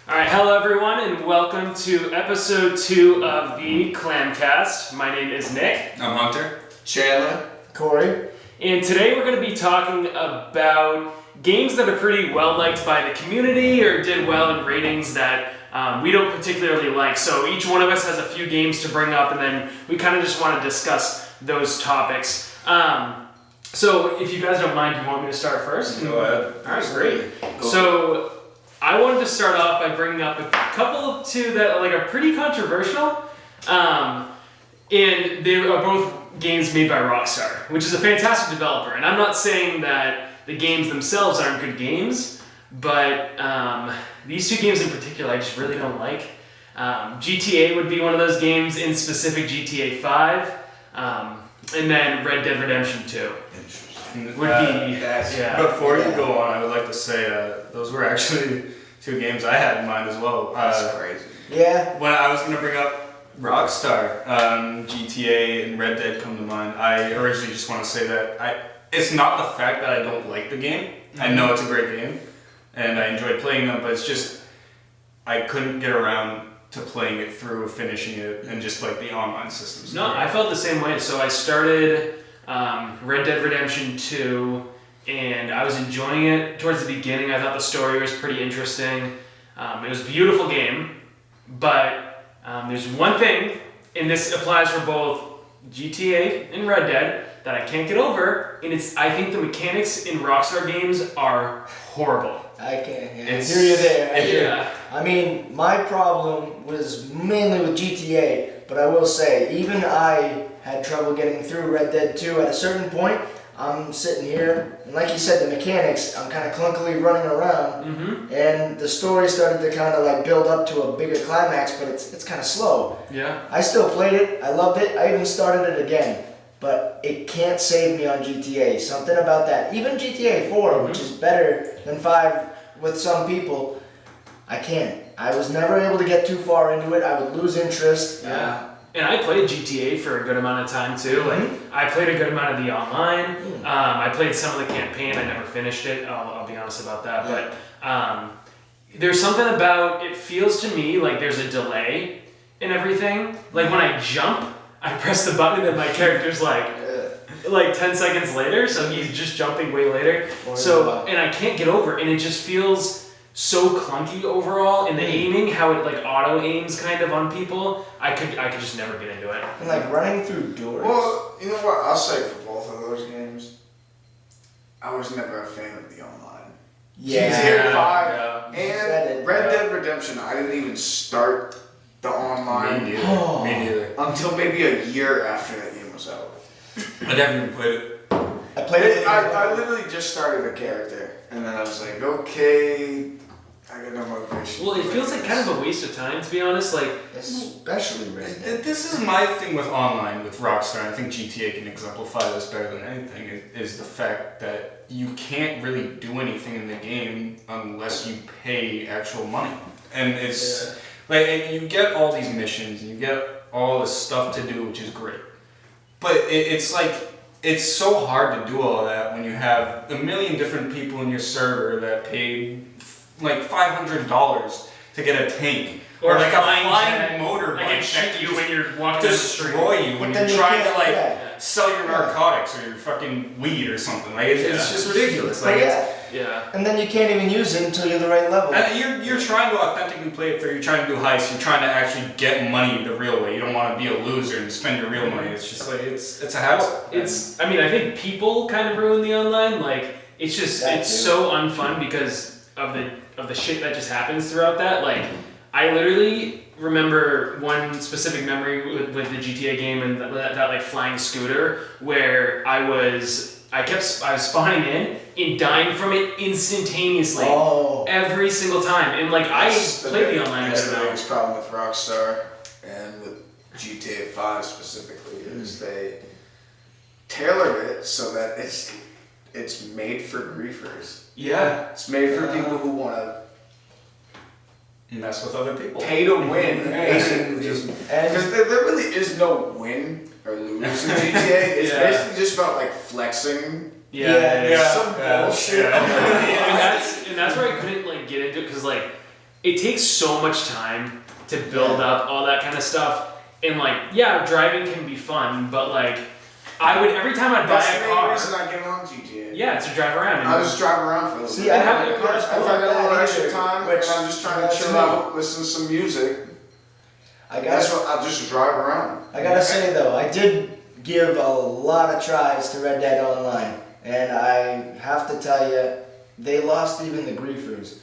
Alright, hello everyone, and welcome to episode 2 of the Clamcast. My name is Nick. I'm Hunter. Chandler. Corey. And today we're going to be talking about games that are pretty well liked by the community or did well in ratings that we don't particularly like. So each one of us has a few games to bring up, and then we kind of just want to discuss those topics. So if you guys don't mind, do you want me to start first? Go ahead. Alright, great. So I wanted to start off by bringing up a couple of two that are pretty controversial, and they are both games made by Rockstar, which is a fantastic developer. And I'm not saying that the games themselves aren't good games, but these two games in particular I just really don't like. GTA would be one of those games, in specific GTA 5, and then Red Dead Redemption 2. Before you go on, I would like to say those were actually two games I had in mind as well. That's crazy. Yeah. When I was going to bring up Rockstar, GTA and Red Dead come to mind. I originally just want to say that it's not the fact that I don't like the game. Mm-hmm. I know it's a great game, and I enjoy playing them, but it's just I couldn't get around to playing it through, finishing it, and just like the online systems. No, I felt the same way. So I started Red Dead Redemption 2, and I was enjoying it towards the beginning. I thought the story was pretty interesting. It was a beautiful game, but there's one thing, and this applies for both GTA and Red Dead, that I can't get over, and I think the mechanics in Rockstar games are horrible. I can't hear you there. I mean, my problem was mainly with GTA, but I will say, even I had trouble getting through Red Dead 2 at a certain point. I'm sitting here, and like you said, the mechanics, I'm kind of clunkily running around, and the story started to kind of build up to a bigger climax, but it's kind of slow. Yeah. I still played it, I loved it, I even started it again, but it can't save me on GTA. Something about that. Even GTA 4, which is better than 5 with some people, I can't. I was never able to get too far into it. I would lose interest. Yeah. And I played GTA for a good amount of time too. I played a good amount of the online. I played some of the campaign. I never finished it. I'll be honest about that. Yeah. But there's something about it. Feels to me like there's a delay in everything. Like when I jump, I press the button and my character's like 10 seconds later. So he's just jumping way later. And I can't get over it. And it just feels so clunky overall in the aiming, how it auto aims kind of on people. I could just never get into it. And running through doors. Well, you know what? I'll say for both of those games, I was never a fan of the online. Yeah. GTA 5 and Red Dead Redemption, I didn't even start the online Me neither. until maybe a year after that game was out. I never even played it. I played it. I literally just started a character, and then I was like, okay, I got no motivation. Well, it feels like kind of a waste of time, to be honest. Especially Red Dead. This is my thing with online, with Rockstar, and I think GTA can exemplify this better than anything, is the fact that you can't really do anything in the game unless you pay actual money. And it's and you get all these missions, and you get all this stuff to do, which is great. But it's so hard to do all of that when you have a million different people in your server that paid $500 to get a tank or a flying motorbike that shoot you when you're walking destroy you when you're trying to sell your narcotics or your fucking weed or something. It's just ridiculous. And then you can't even use it until you're the right level. And you're trying to authentically play it through. You're trying to do heists. You're trying to actually get money the real way. You don't want to be a loser and spend your real money. It's just it's a hassle. I think people kind of ruin the online. It's so unfun because of the shit that just happens throughout that. I literally remember one specific memory with the GTA game and that flying scooter where I was spawning in and dying from it instantaneously every single time. And I played the online. That's the biggest problem with Rockstar and with GTA 5 specifically is they tailored it so that it's made for griefers. Yeah. It's made for people who want to mess with other people. Pay to win, basically. Because there really is no win or lose in GTA. It's basically just about flexing. Some bullshit. And that's where I couldn't get into it because it takes so much time to build up all that kind of stuff. And like, yeah, driving can be fun, but like, I would every time I'd buy That's a the main car. reason I get on GTA. Yeah, it's to drive around. And I just drive around for a little See, bit. I And don't having a think car is If cool. I got a little that extra either, time which- and I'm just trying to that's chill me. out, listen to some music, that's what I'll just drive around. I gotta say though, I did give a lot of tries to Red Dead Online, and I have to tell you, they lost even the griefers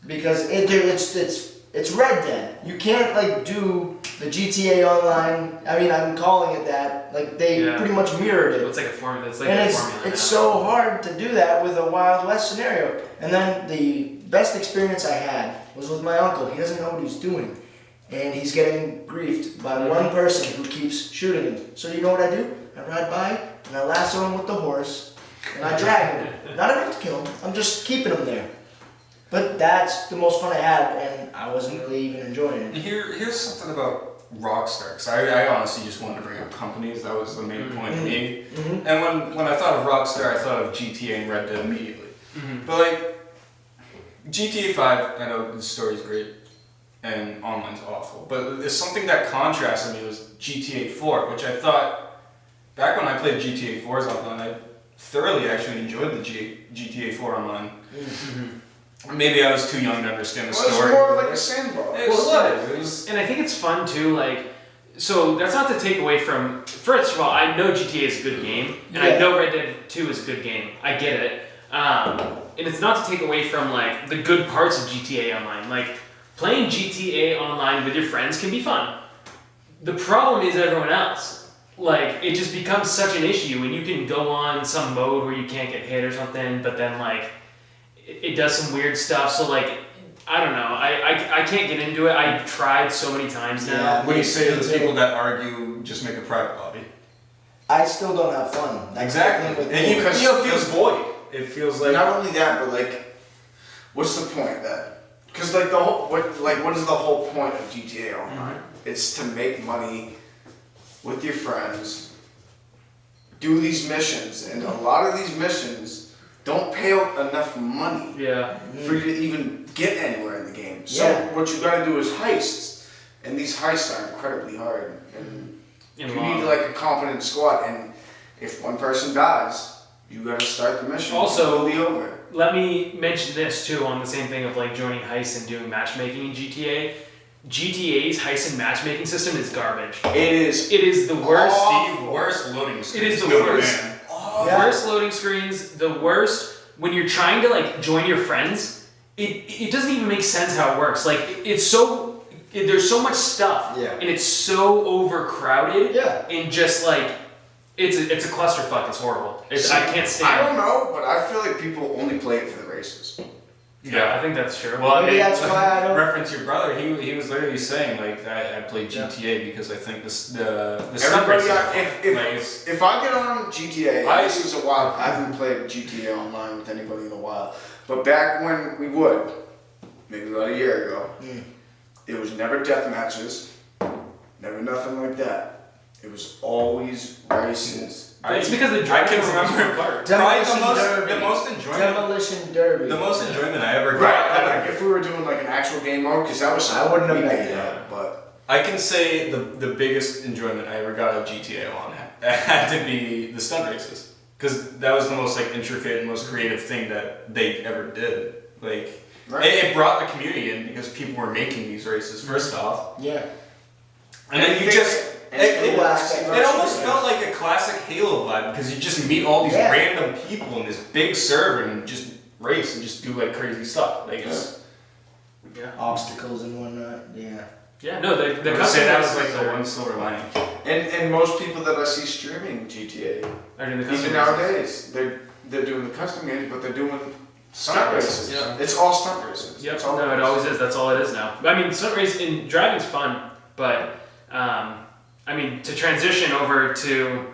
because it's Red Dead. You can't like do the GTA Online. I mean, I'm calling it that. Like they Yeah. pretty much mirrored it. It's like a formula. It's like And a it's formula. it's now. so hard to do that with a Wild West scenario. And then the best experience I had was with my uncle. He doesn't know what he's doing, and he's getting griefed by one person who keeps shooting him. So you know what I do? I ride by and I lasso him with the horse, and I drag him. Not enough to kill him. I'm just keeping him there. But that's the most fun I had, and I wasn't really even enjoying it. Here's something about Rockstar, because I honestly just wanted to bring up companies. That was the main point of me. And when I thought of Rockstar, I thought of GTA and Red Dead immediately. But like GTA 5, I know the story's great and online's awful, but there's something that contrasted me was GTA 4, which I thought back when I played GTA 4's online, I thoroughly actually enjoyed the GTA 4 online. Maybe I was too young to understand the Well, story. it's more like a sandbox. It was. It was. And I think it's fun too, like, so that's not to take away from, first of all, I know GTA is a good game, and I Yeah. know Red Dead 2 is a good game. I get it. And it's not to take away from, like, the good parts of GTA Online. Like, playing GTA Online with your friends can be fun. The problem is everyone else. Like, it just becomes such an issue when you can go on some mode where you can't get hit or something, but then, like, it does some weird stuff. So, like, I don't know. I can't get into it. I've tried so many times now. Yeah. What do you say to Me the too. people that argue just make a private lobby? I still don't have fun. That's the thing with And me. you Because- feel it feels void. It feels like Not only that, but like, what's the point then? Because like what is the whole point of GTA Online? It's to make money with your friends, do these missions, and a lot of these missions don't pay out enough money Yeah. for you to even get anywhere in the game. So Yeah. what you gotta do is heists, and these heists are incredibly hard, and In you long. need like a competent squad. And if one person dies, you gotta start the mission. Also- slowly over. Let me mention this too on the same thing of like joining heists and doing matchmaking in GTA. GTA's heist and matchmaking system is garbage. It is It is the worst. Awful. the worst loading screen. It is the No, worst. man. Yeah. Worst loading screens, the worst when you're trying to like join your friends. It doesn't even make sense how it works. Like it's so there's so much stuff, Yeah. and it's so overcrowded, Yeah. and just like it's a clusterfuck. It's horrible. I can't stand. I don't know, but I feel like people only play it for the races. Yeah, I think that's true. Well, Maybe that's why I don't- reference your brother. He was literally saying like I played GTA because I think the stunt Everybody, races are fun. Like, if I get on GTA, I- this is a while. I haven't played GTA Online with anybody in a while, but back when we would, maybe about a year ago, it was never death matches, never nothing like that. It was always races. It's because the I driving can remember apart. probably Demolition Derby. the most enjoyment. Demolition Derby. The most enjoyment I ever got. Right, and like if we were doing like an actual game mode, because that was I wouldn't have we made made that. up, but I can say the biggest enjoyment I ever got of GTA on it had to be the stunt races, because that was the most like intricate and most creative thing that they ever did. Like Right. it brought the community in because people were making these races first off, Yeah. and then you just Cool aspect. it almost felt like a classic Halo vibe because you just meet all these Yeah. random people in this big server and just race and just do like crazy stuff. Like it's. Yeah. Obstacles and whatnot. Yeah. Yeah. No, the I would say that was customized like the are- one silver lining. and most people that I see streaming GTA, are doing the even customized. nowadays, they're doing the custom games, but they're doing stunt races. Yeah. It's all stunt races. Yep. It's all No, it always is. That's all it is now. I mean, stunt race in driving's fun, but I mean, to transition over to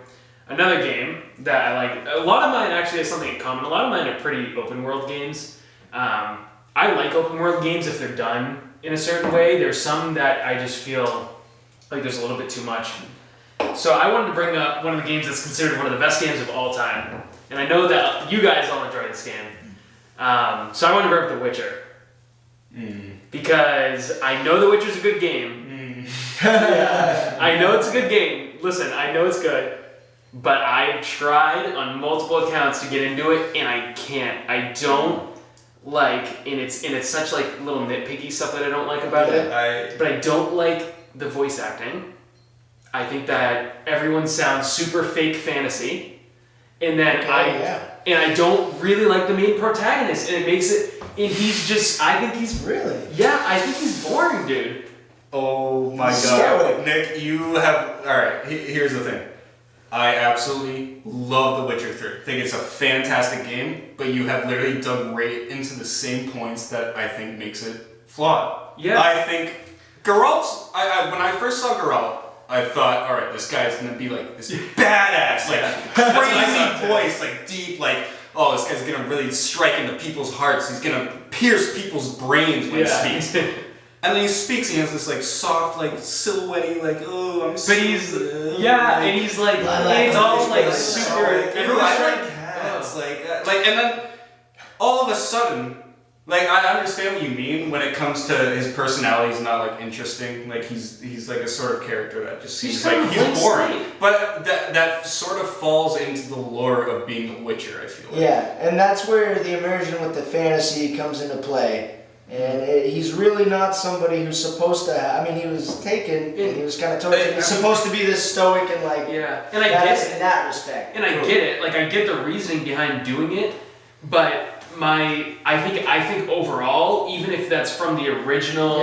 another game that I like. A lot of mine actually have something in common. A lot of mine are pretty open world games. I like open world games if they're done in a certain way. There's some that I just feel like there's a little bit too much. So I wanted to bring up one of the games that's considered one of the best games of all time, and I know that you guys all enjoy this game. So I wanted to bring up The Witcher. because I know The Witcher's a good game. I know it's a good game. Listen, I know it's good. But I've tried on multiple accounts to get into it, and I can't. I don't like, and it's such like little nitpicky stuff that I don't like about it. But I don't like the voice acting. I think that everyone sounds super fake fantasy, and then I don't really like the main protagonist, and it makes it. And he's just, I think he's really, I think he's boring, dude. Oh my god, Nick, you have. All right, here's the thing. I absolutely love The Witcher 3. I think it's a fantastic game, but you have literally dug right into the same points that I think makes it flawed. Yeah. I think Geralt's. When I first saw Geralt, I thought, all right, this guy's gonna be like this badass, like crazy voice, like deep, like oh, this guy's gonna really strike into people's hearts. He's gonna pierce people's brains when he speaks. And then he speaks, and he has this like soft, like silhouette, like oh, I'm. But he's and he's like, it's all like super. I like cats, like, and then all of a sudden, like I understand what you mean when it comes to his personality. He's not like interesting. Like he's like a sort of character that just seems like he's boring. But that sort of falls into the lure of being a Witcher. I feel like. Yeah, and that's where the immersion with the fantasy comes into play. And he's really not somebody who's supposed to I mean, he was taken and he was kind of tortured. He's supposed to be this stoic and like... And I get it. In that respect. And I get it. Like, I get the reasoning behind doing it, but I think overall, even if that's from the original,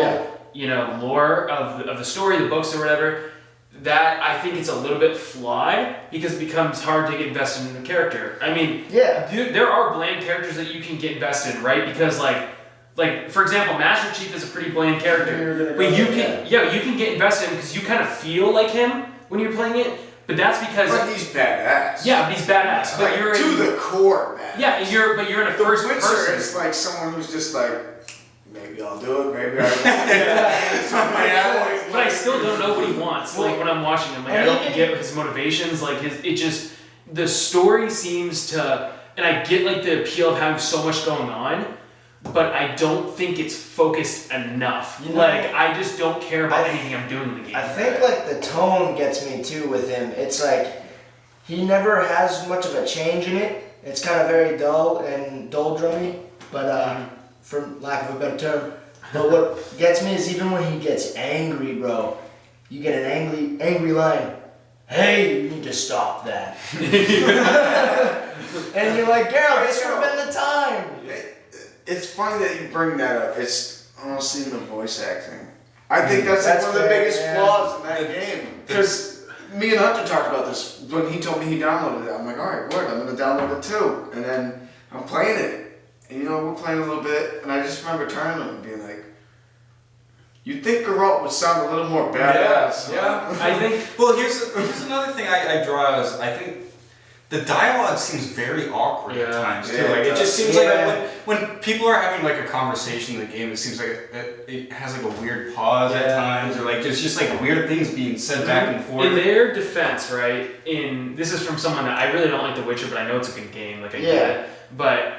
lore of the story, the books or whatever, that I think it's a little bit flawed because it becomes hard to get invested in the character. I mean, there are bland characters that you can get invested in, right? Because like for example, Master Chief is a pretty bland character, but you can get invested in because you kind of feel like him when you're playing it. But that's because he's badass. Yeah, he's badass. But like, you're to the core, man. Yeah, you're in a first person. It's like someone who's just like, maybe I'll do it, maybe I won't. But I still don't know what he wants. Like when I'm watching him, like I don't get his motivations. Like the story seems to, and I get like the appeal of having so much going on. But I don't think it's focused enough. Like, I just don't care about anything I'm doing in the game. I think, like, the tone gets me, too, with him. It's like, he never has much of a change in it. It's kind of very dull and doldrummy, but, for lack of a better term. But what gets me is even when he gets angry, bro, you get an angry line. Hey, you need to stop that. And you're like, Geralt, this would have been the time. It's funny that you bring that up. It's honestly the voice acting. I think that's like one of the biggest flaws in that game. Because me and Hunter talked about this when he told me he downloaded it. I'm like, alright, word, I'm going to download it too. And then I'm playing it. And we're playing a little bit. And I just remember turning to him and being like, you'd think Geralt would sound a little more badass. Yeah. I think. Well, here's another thing I draw as I think. The dialogue seems very awkward at times too. Like it just seems like when people are having like a conversation in the game, it seems like it has like a weird pause at times, or like there's just like weird things being said back and forth. In their defense, right? This is from someone that I really don't like The Witcher, but I know it's a good game. Like I get it. But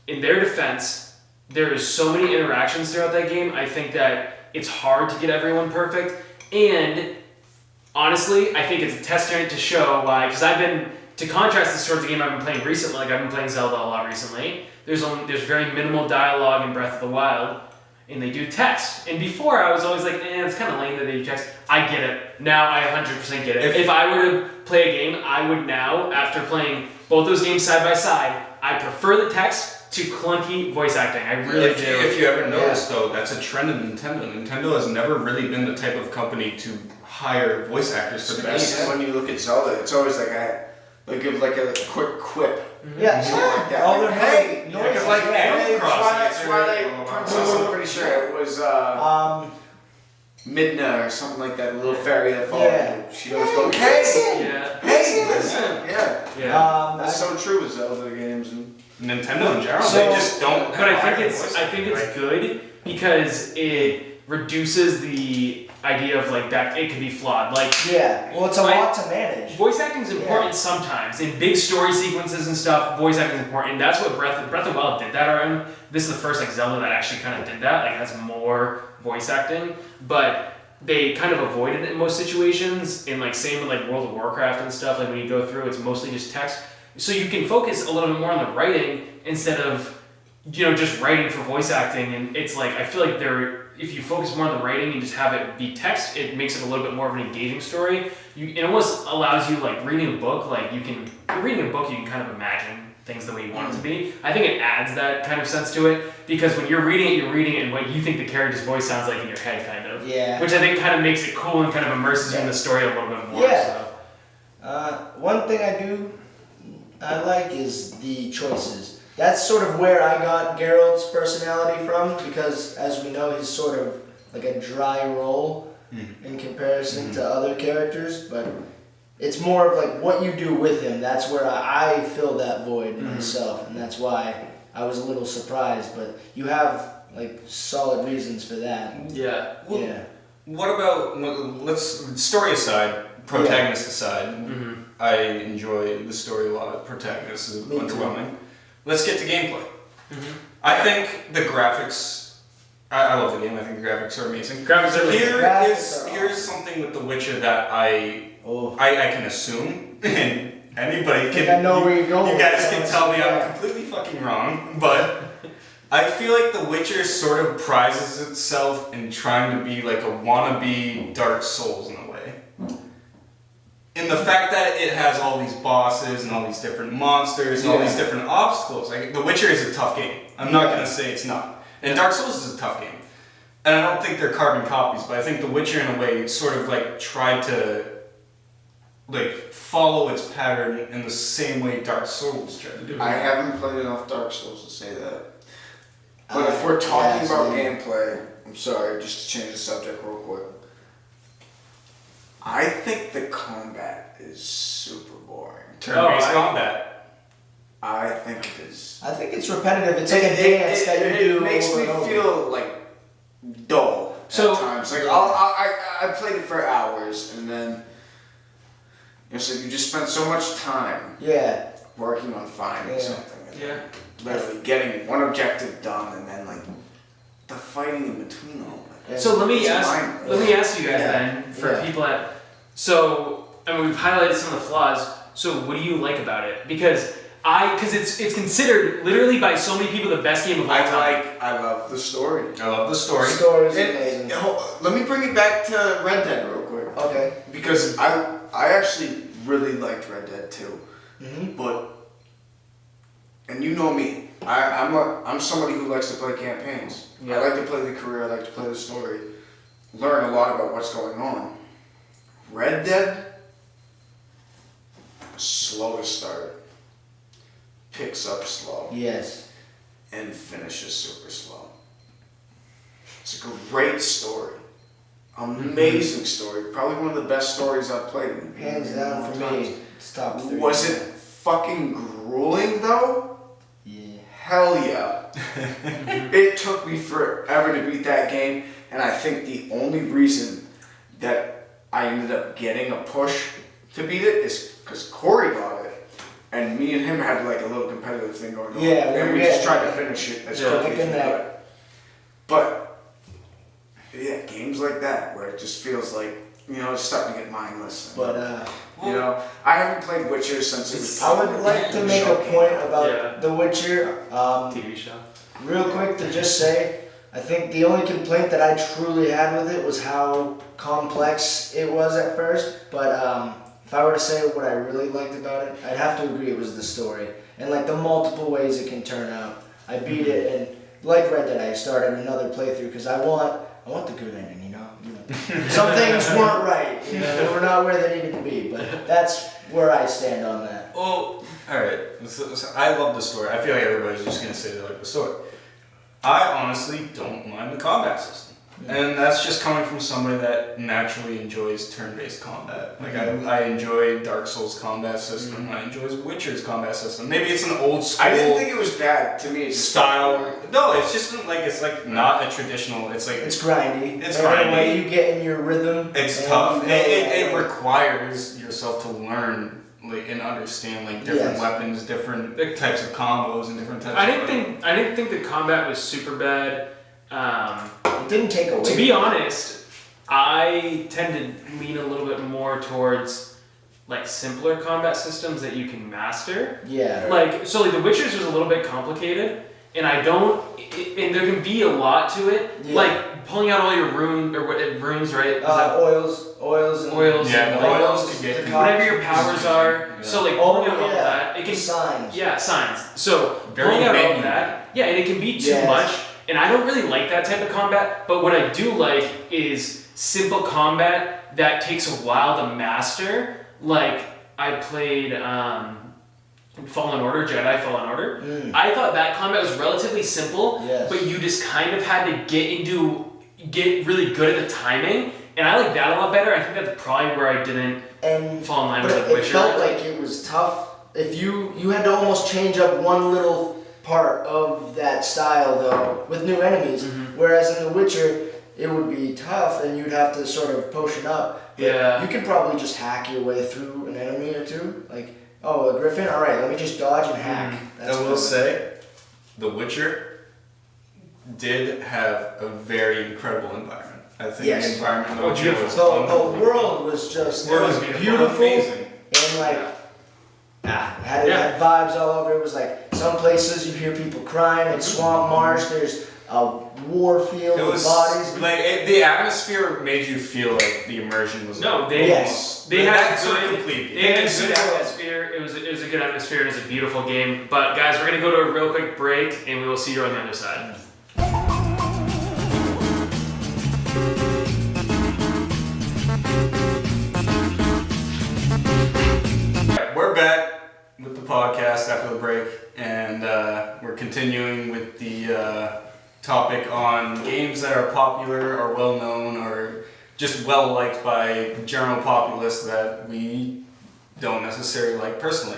in their defense, there is so many interactions throughout that game. I think that it's hard to get everyone perfect, and honestly, I think it's a testament to show why. Because to contrast this towards the game I've been playing recently, like I've been playing Zelda a lot recently, there's very minimal dialogue in Breath of the Wild, and they do text. And before I was always like, it's kind of lame that they do text. I get it. Now I 100% get it. If I were to play a game, I would now, after playing both those games side by side, I prefer the text to clunky voice acting. I really do. If you ever noticed though, that's a trend of Nintendo. Nintendo has never really been the type of company to hire voice actors for the games. When you look at Zelda, it's always like give like a quick quip. Yeah, like that. All their hey, noises. like Animal Crossing. Twilight Princess, I'm pretty sure it was Midna or something like that, a little fairy that followed you. She always goes, hey, listen. Yeah. That's so true with Zelda games and Nintendo in general. They just don't. But I think it's good because reduces the idea of like that it can be flawed. Like Yeah, well, it's a lot to manage. voice acting is important sometimes in big story sequences and stuff. Voice acting is important. And that's what Breath of the Wild did that around. This is the first like Zelda that actually kind of did that. Like it has more voice acting, but they kind of avoided it in most situations. In like same with like World of Warcraft and stuff. Like when you go through, it's mostly just text, so you can focus a little bit more on the writing instead of just writing for voice acting. And it's like I feel like if you focus more on the writing and just have it be text, it makes it a little bit more of an engaging story. It almost allows you, like reading a book, like reading a book, you can kind of imagine things the way you want it to be. I think it adds that kind of sense to it, because when you're reading it and what you think the character's voice sounds like in your head, kind of. Yeah. Which I think kind of makes it cool and kind of immerses you in the story a little bit more. Yeah. So. One thing I like is the choices. That's sort of where I got Geralt's personality from, because as we know, he's sort of like a dry role in comparison to other characters, but it's more of like what you do with him. That's where I fill that void myself, and that's why I was a little surprised, but you have like solid reasons for that. Yeah. Well, Yeah. What about, let's, story aside, protagonist aside, I enjoy the story a lot. Protagonist is underwhelming. Let's get to gameplay. I think the graphics, I love the game. I think the graphics are amazing. Graphics are really Here's something with The Witcher that I can assume, and anybody can. I know where you're going. You guys can tell me I'm completely fucking wrong, but I feel like The Witcher sort of prizes itself in trying to be like a wannabe Dark Souls in a way. In the fact that it has all these bosses and all these different monsters and all these different obstacles. Like, The Witcher is a tough game. I'm not gonna say it's not. And Dark Souls is a tough game. And I don't think they're carbon copies, but I think The Witcher in a way sort of like tried to like follow its pattern in the same way Dark Souls tried to do it. I haven't played enough Dark Souls to say that. But if we're talking about gameplay, I'm sorry, just to change the subject real quick. I think the combat is super boring. Turn-based combat. I think it is. I think it's repetitive. It's like a dance that you do. It makes me feel like dull at times. Like I played it for hours, and then so you just spend so much time working on finding something. And literally getting one objective done, and then like the fighting in between all that. So let me ask you guys then, for people that, we've highlighted some of the flaws, so what do you like about it? Because it's considered literally by so many people the best game of all time. I love the story. I love the story. The story's amazing. Let me bring it back to Red Dead real quick. Okay. Because I actually really liked Red Dead 2. But, and you know me, I'm somebody who likes to play campaigns. I like to play the career, I like to play the story, learn a lot about what's going on. Red Dead, slow to start, picks up slow. Yes. And finishes super slow. It's a great story. Amazing story. Probably one of the best stories I've played in Hands down for me. It's top 3. Was it fucking grueling though? Yeah. Hell yeah. It took me forever to beat that game, and I think the only reason that I ended up getting a push to beat it is because Corey got it, and me and him had like a little competitive thing going on. Yeah, and we just tried to finish it as quickly as we could. But yeah, games like that where it just feels like it's starting to get mindless. But I haven't played Witcher since it was. I would like to make a point about The Witcher. TV show. Real quick to just say, I think the only complaint that I truly had with it was how complex it was at first. But if I were to say what I really liked about it, I'd have to agree it was the story and like the multiple ways it can turn out. I beat it, and like Red Dead, I started another playthrough because I want the good ending. Some things weren't right. They were not where they needed to be. But that's where I stand on that. Well, alright. So I love the story. I feel like everybody's just going to say they like the story. I honestly don't mind the combat system. And that's just coming from somebody that naturally enjoys turn-based combat. Like I enjoy Dark Souls combat system. I enjoy Witcher's combat system. Maybe it's an old school. I didn't think it was bad. To me, it's just style. No, it's just like not a traditional. It's like It's grindy. It's Every grindy. way you get in your rhythm. it's and tough. you know, It requires yourself to learn and understand like different Yes. weapons, different types of combos, and different types. I of didn't think the combat was super bad. It didn't take away. To be honest, I tend to lean a little bit more towards like simpler combat systems that you can master. Yeah. Like The Witcher's was a little bit complicated, and and there can be a lot to it. Yeah. Like pulling out all your runes, right? Is that- Oils, and Oils. Yeah, the like, oils can get whatever your powers are. Yeah. So like pulling out all yeah. that, it The can signs. signs. So Very pulling out all menu. of that, and it can be too Yes. much. And I don't really like that type of combat. But what I do like is simple combat that takes a while to master. Like I played Fallen Order, Jedi Fallen Order. I thought that combat was relatively simple, Yes. but you just kind of had to get really good at the timing. And I like that a lot better. I think that's probably where I didn't And fall in line but with The it Witcher. felt like it was tough. If you had to almost change up one little part of that style though with new enemies, whereas in The Witcher it would be tough and you'd have to sort of potion up. But Yeah. you could probably just hack your way through an enemy or two. Like, oh, a griffin. All right, let me just dodge and hack. I will say, The Witcher did have a very incredible environment. I think Yes. the environment in The Oh, Witcher beautiful. was The unbelievable. world was just World it was was beautiful amazing. and like it had vibes all over. It was like some places you hear people crying in Swamp Marsh. There's a war field It with was bodies. the atmosphere made you feel like the immersion was. No, they Yes. they had that a sort of good, completed. they had a Yes. good atmosphere. It was a good atmosphere. It was a beautiful game. But guys, we're gonna go to a real quick break, and we will see you on the other side. We're back with the podcast after the break, and we're continuing with the topic on games that are popular or well known or just well liked by the general populace that we don't necessarily like personally.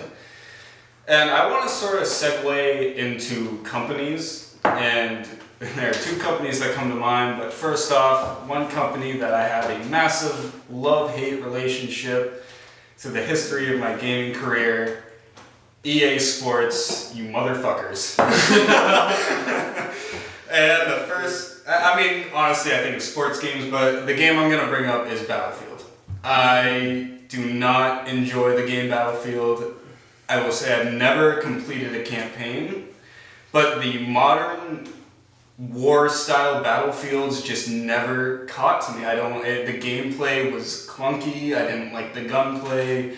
And I want to sort of segue into companies, and there are two companies that come to mind. But first off, one company that I have a massive love-hate relationship to the history of my gaming career, EA Sports, you motherfuckers. And the first, I mean, honestly, I think it's sports games, but the game I'm going to bring up is Battlefield. I do not enjoy the game Battlefield. I will say I've never completed a campaign, but the modern war-style Battlefields just never caught to me. The gameplay was clunky, I didn't like the gunplay,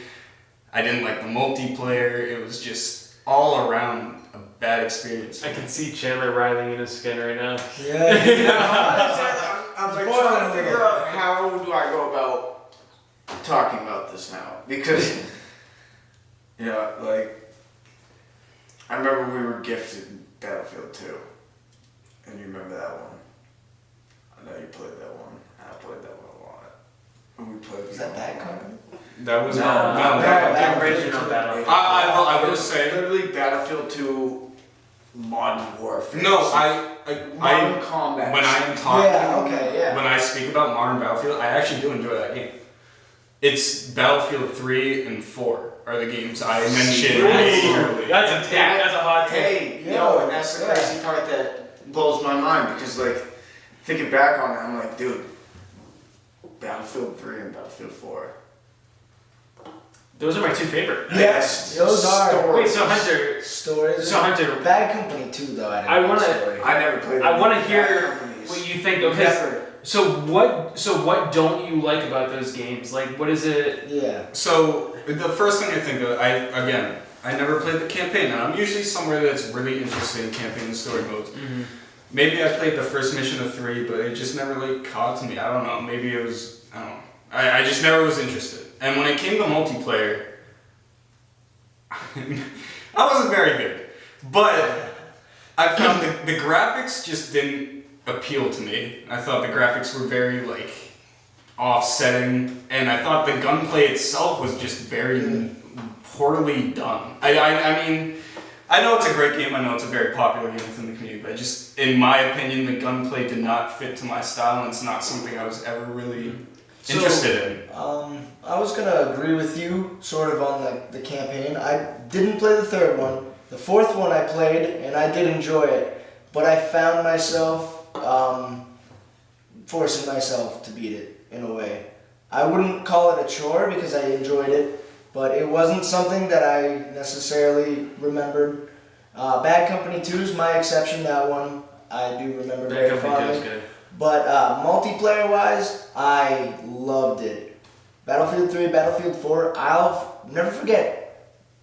I didn't like the multiplayer, it was just all around a bad experience. I can see Chandler writhing in his skin right now. I'm like trying to figure out how do I go about talking about this now, because like I remember we were gifted Battlefield 2, and you remember that one. I know you played that one. I played that one a lot. And we played. Is that that company? That was No, Battlefield the original Battlefield. I will say literally Battlefield 2 Modern Warfare. no. Modern Combat. When I'm talking, Yeah. Okay. Yeah. when I speak about modern Battlefield, I actually do enjoy that game. It's Battlefield 3 and 4 are the games I mentioned majorly. That's a take. That's a hot take. Hey, Yo, and that's the yeah. crazy part that blows my mind, because like thinking back on it, I'm like, dude, Battlefield 3 and Battlefield 4. Those are my two favorite. Yes, those are. Stories. Wait, so Hunter. Stories. So Hunter, Bad Company too, though. I wanna- I never played. I want to any hear bad companies. what you think. Okay. Never. So what don't you like about those games? Like, what is it? Yeah. So the first thing I think of, I never played the campaign, and I'm usually somewhere that's really interested in campaign and story modes. Mm-hmm. Maybe I played the first mission of 3, but it just never like caught to me. I don't know. Maybe it was, I don't know. I just never was interested. And when it came to multiplayer, I wasn't very good. But I found the graphics just didn't appeal to me. I thought the graphics were very like offsetting, and I thought the gunplay itself was just very poorly done. I mean, I know it's a great game. I know it's a very popular game within the community, but just in my opinion, the gunplay did not fit to my style, and it's not something I was ever really interested in. I was gonna agree with you, sort of on the campaign. I didn't play the third one. The fourth one I played, and I did enjoy it, but I found myself forcing myself to beat it in a way. I wouldn't call it a chore because I enjoyed it, but it wasn't something that I necessarily remembered. Bad Company 2 is my exception. That one I do remember Bad very Company 2 is fondly. good. But multiplayer-wise, I loved it. Battlefield 3, Battlefield 4, I'll never forget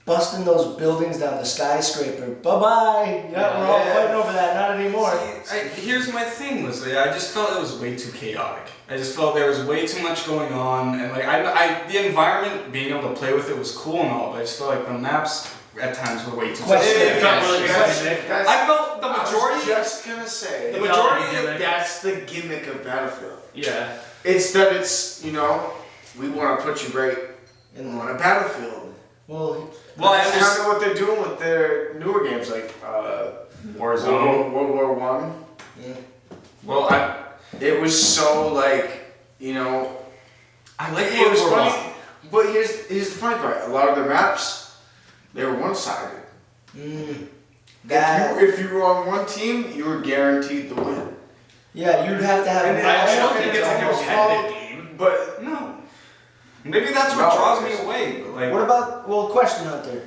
busting those buildings down, the skyscraper. Bye-bye! Yeah, we're all fighting over that, not anymore. See, here's my thing, Leslie. I just felt it was way too chaotic. I just felt there was way too much going on, and like the environment, being able to play with it was cool and all, but I just felt like the maps at times were way too Question. I felt the majority. I was just gonna say, The majority that's the gimmick of Battlefield. Yeah. It's that it's, you know, we want to put you right on a battlefield. Well, That's kind of what they're doing with their newer games, like Warzone. World War One. yeah. Well, It was so like, you know, I like it was World War funny. But here's the funny part: a lot of the maps, they were one-sided. That, If you were on one team, you were guaranteed the win. yeah, you'd have to have. And I also don't think it's a almost competitive game. But No. Maybe that's what No, draws me it's- away. But like, What about, well, question, Hunter.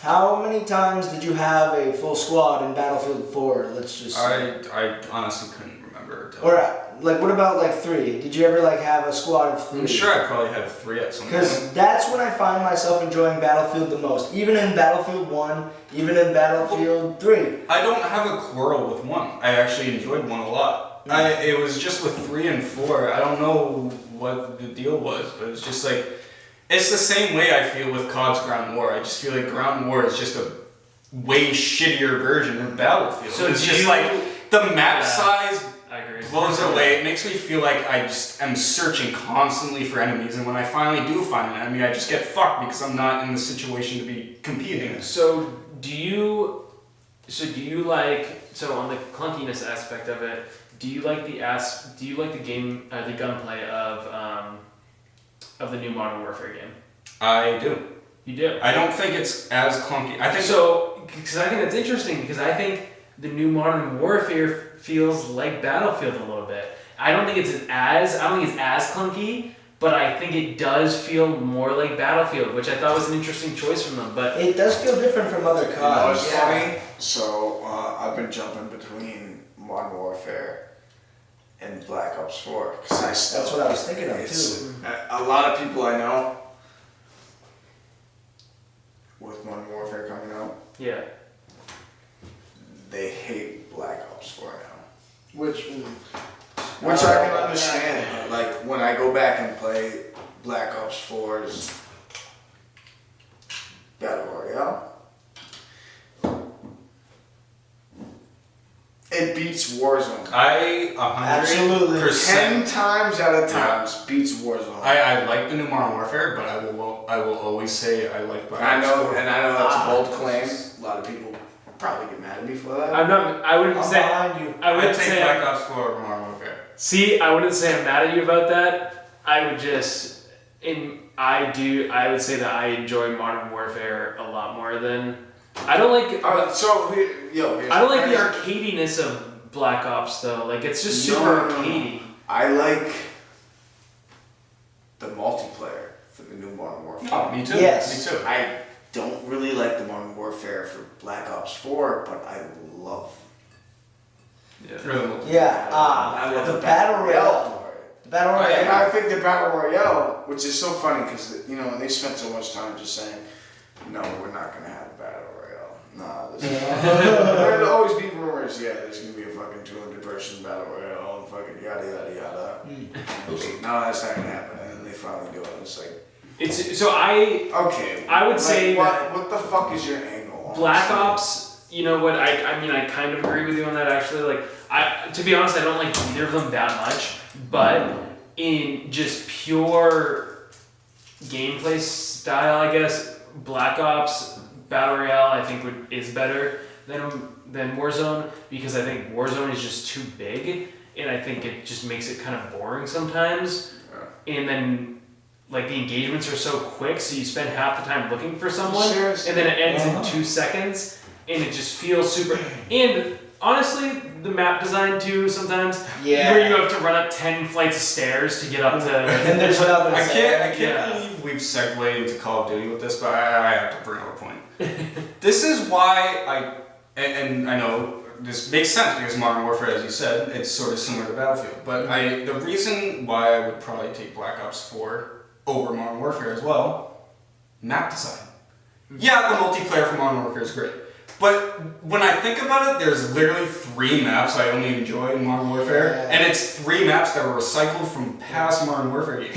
How many times did you have a full squad in Battlefield 4? Let's just say. I honestly couldn't remember. Or, like, what about, like, 3? Did you ever, like, have a squad of 3? I'm sure I probably had 3 at some point. Because that's when I find myself enjoying Battlefield the most. Even in Battlefield 1, even in Battlefield 3. I don't have a quarrel with 1. I actually enjoyed 1 a lot. It was just with 3 and 4. I don't know what the deal was, but it's just like, it's the same way I feel with COD's Ground War. I just feel like Ground War is just a way shittier version of Battlefield. So it's do just you- like the map Yeah. size I agree. blows it away. It makes me feel like I just am searching constantly for enemies, and when I finally do find an enemy, I just get fucked because I'm not in the situation to be competing. So do you like, so on the clunkiness aspect of it, do you like the game, the gunplay of the new Modern Warfare game? I do. You do. I don't think it's as clunky. I think So, because I think that's interesting, because I think the new Modern Warfare feels like Battlefield a little bit. I don't think it's as clunky, but I think it does feel more like Battlefield, which I thought was an interesting choice from them. But It does feel different from other you know CODs. what's funny? So I've been jumping between Modern Warfare and Black Ops 4 because I still. That's what I was thinking of, it's- too. A lot of people I know with Modern Warfare coming out, yeah, they hate Black Ops 4 now. Which Which I can understand. Like when I go back and play Black Ops 4's Battle Royale, it beats Warzone. I 100% 10 times out of times beats Warzone. I like the new Modern Warfare, but I will always say I like Black I Ops know, 4. and I know that's a bold claim. A lot of people probably get mad at me for that. I wouldn't I'm say. behind you. I I wouldn't take say. Black Ops 4 over Modern Warfare. See, I wouldn't say I'm mad at you about that. I would just, I would say that I enjoy Modern Warfare a lot more than, I don't like, Here's I don't like the crazy. arcadiness of Black Ops though. Like it's just No, super no, no, no. arcadey. I like the multiplayer for the new Modern Warfare. Oh, me too. Yes. Me too. I don't really like the Modern Warfare for Black Ops 4, but I love Yeah, I love the Battle Royale. for it. The Battle Oh, yeah. And Royale. I think the Battle Royale, which is so funny because, you know, they spent so much time just saying, no, we're not going to have a Battle Royale. Nah, there'll always be rumors, yeah, there's going to be a fucking 200-person Battle Royale and fucking yada, yada, yada. No, that's not going to happen. And then they finally do it. It's like, It's, so I okay. would say what the fuck is your angle on Black this? Ops You know what? I mean, I kind of agree with you on that. Actually, like, to be honest, I don't like either of them that much. But in just pure gameplay style, I guess Black Ops Battle Royale I think is better than Warzone, because I think Warzone is just too big, and I think it just makes it kind of boring sometimes. And then, like, the engagements are so quick, so you spend half the time looking for someone, Seriously? and then it ends in 2 seconds, and it just feels super. And honestly, the map design too sometimes, where you have to run up 10 flights of stairs to get up to. And there's nothing. I can't believe we've segued into Call of Duty with this, but I have to bring up a point. This is why and I know this makes sense because Modern Warfare, as you said, it's sort of similar to Battlefield. But the reason why I would probably take Black Ops 4 over Modern Warfare as well, map design. Yeah, the multiplayer for Modern Warfare is great. But when I think about it, there's literally 3 maps I only enjoy in Modern Warfare, and it's 3 maps that were recycled from past Modern Warfare games.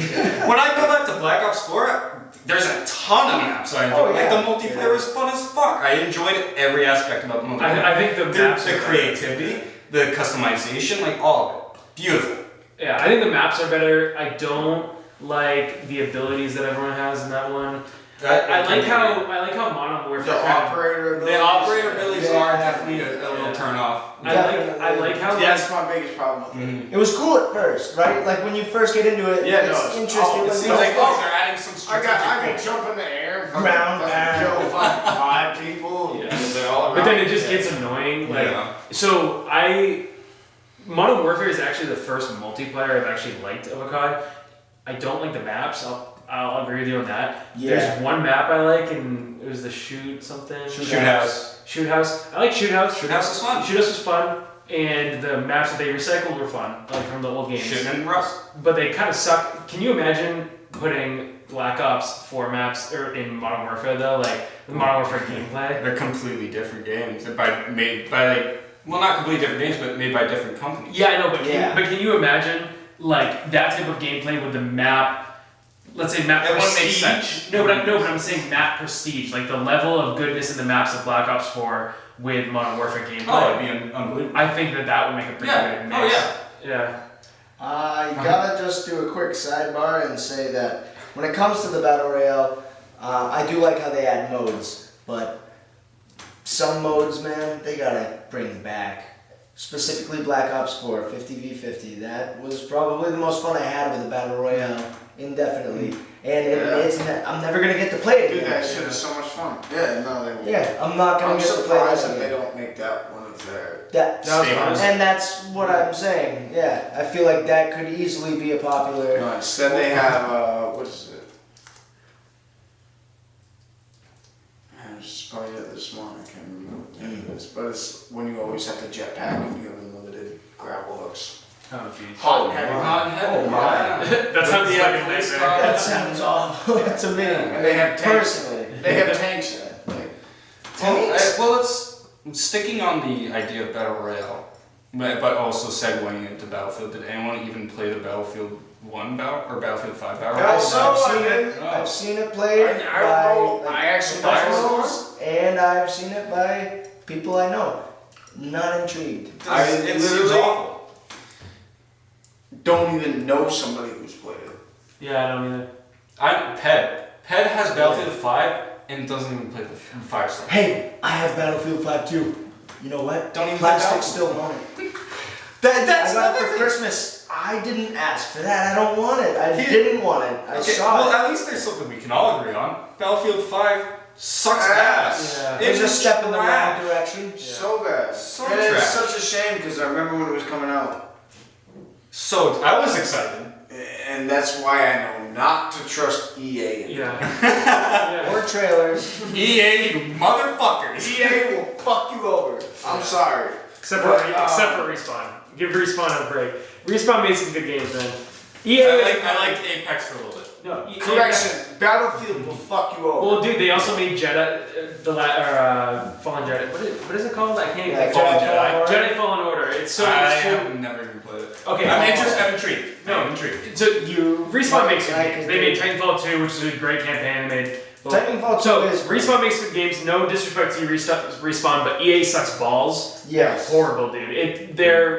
When I go back to Black Ops 4, there's a ton of maps I enjoy. Like, the multiplayer was fun as fuck. I enjoyed every aspect about the multiplayer. I think the maps the creativity, the customization, like all of it. Beautiful. Yeah, I think the maps are better. I don't like the abilities that everyone has in that one. I like how Modern Warfare. The operator abilities are definitely a little turn off. I like how. That's my biggest problem with it. It was cool at first, right? Like when you first get into it, it's interesting. It seems like they're adding some strategic. I can jump in the air, ground, kill 5 people. Yeah. They're all But then around. it just gets annoying. Like, Yeah. so Modern Warfare is actually the first multiplayer I've actually liked of a COD. I don't like the maps. I'll agree with you on that. Yeah. There's one map I like, and it was the Shoot House. I like Shoot House. Shoot House is fun. Shoot House was fun, and the maps that they recycled were fun, like from the old games. Shooting and Rust. But they kind of suck. Can you imagine putting Black Ops 4 maps in Modern Warfare though? Like the Modern Warfare gameplay. They're completely different games. They're made by not completely different games, but made by different companies. Yeah, I know, but can you imagine like that type of gameplay with the map? Let's say map It wouldn't make prestige. sense. No, but I'm saying map prestige, like the level of goodness in the maps of Black Ops 4 with Modern Warfare gameplay. Oh, it'd be unbelievable. I think that would make a pretty good mix. Oh yeah. Yeah. I gotta just do a quick sidebar and say that when it comes to the Battle Royale, I do like how they add modes, but some modes, man, they gotta bring back. Specifically Black Ops 4, 50v50. That was probably the most fun I had with the Battle Royale, indefinitely. And I'm never gonna get to play it Dude, again. that shit is so much fun. Yeah, no, they won't. Yeah, I'm not gonna I'm get to play surprised that that they again. don't make that one of their. That was fun. and that's what I'm saying. Yeah, I feel like that could easily be a popular. Nice. Then they have what is it? Man, it's just probably this one. I can't remember what the name is, but it's when you always have the jetpack and you have unlimited grapple hooks. Oh, geez. Hot and heavy. Hot and heavy. Oh, my. That sounds like a police nightmare. car. That sounds awful to me. And they have tanks. Personally. They have tanks in it. Well, it's sticking on the idea of Battle Royale, but also segueing into Battlefield. Did anyone even play the Battlefield 1 or Battlefield 5 Battle Royale? I've seen it played I actually professionals, and I've seen it by people I know. Not intrigued. It seems awful. don't even know somebody who's played it. Yeah, I don't either. Ped has Battlefield 5 and doesn't even play the 5 stuff. Hey, I have Battlefield 5 too. You know what? Don't even play Plastic Battlefield. still want it. That's I got it another for thing. Christmas. I didn't ask for that. I don't want it. I didn't want it. I saw well, it. at least there's something we can all agree on. Battlefield 5 sucks ass. Yeah. It's a step in the trash. wrong direction. So bad. So and it's trash. such a shame because I remember when it was coming out. So I was excited. And that's why I know not to trust EA. Yeah. Or trailers. EA, you motherfuckers. EA will fuck you over. I'm sorry. Except for Respawn. Give Respawn a break. Respawn made some good games, man. EA. I liked Apex for a little bit. No, Correction. Battlefield will fuck you over. Well, dude, they also made Fallen Jedi. What is it called? I can't even Yeah, think. Fallen Jedi. Jedi. Jedi Fallen Order. It's so. I it's so have never even played it. okay. I'm interested. I'm intrigued. No. I'm intrigued. So Respawn makes good I games. can They do made it. Titanfall 2, which is a great campaign. They made Titanfall 2 So, is Respawn makes good games, no disrespect to you, Respawn, but EA sucks balls. Yes. Horrible, dude.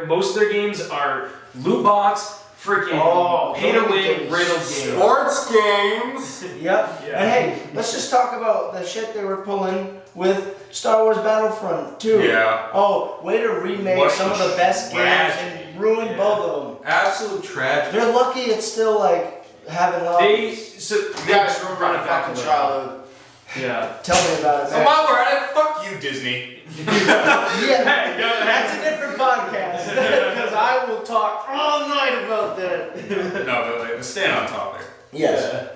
Most of their games are loot box, freaking pay to win, riddled games. Sports games. Yep. Yeah. And hey, let's just talk about the shit they were pulling with Star Wars Battlefront 2. Yeah. Oh, way to remake What some of the best games tragedy. and ruin both of them. Absolute tragedy. They're lucky it's still like having lobbies. You guys remember run my it back fucking a little. childhood? Yeah. Tell me about it, So man. while we're at it, fuck you, Disney. Yeah, that's a different podcast. Because I will talk all night about that. No, but like, staying on topic. Yes.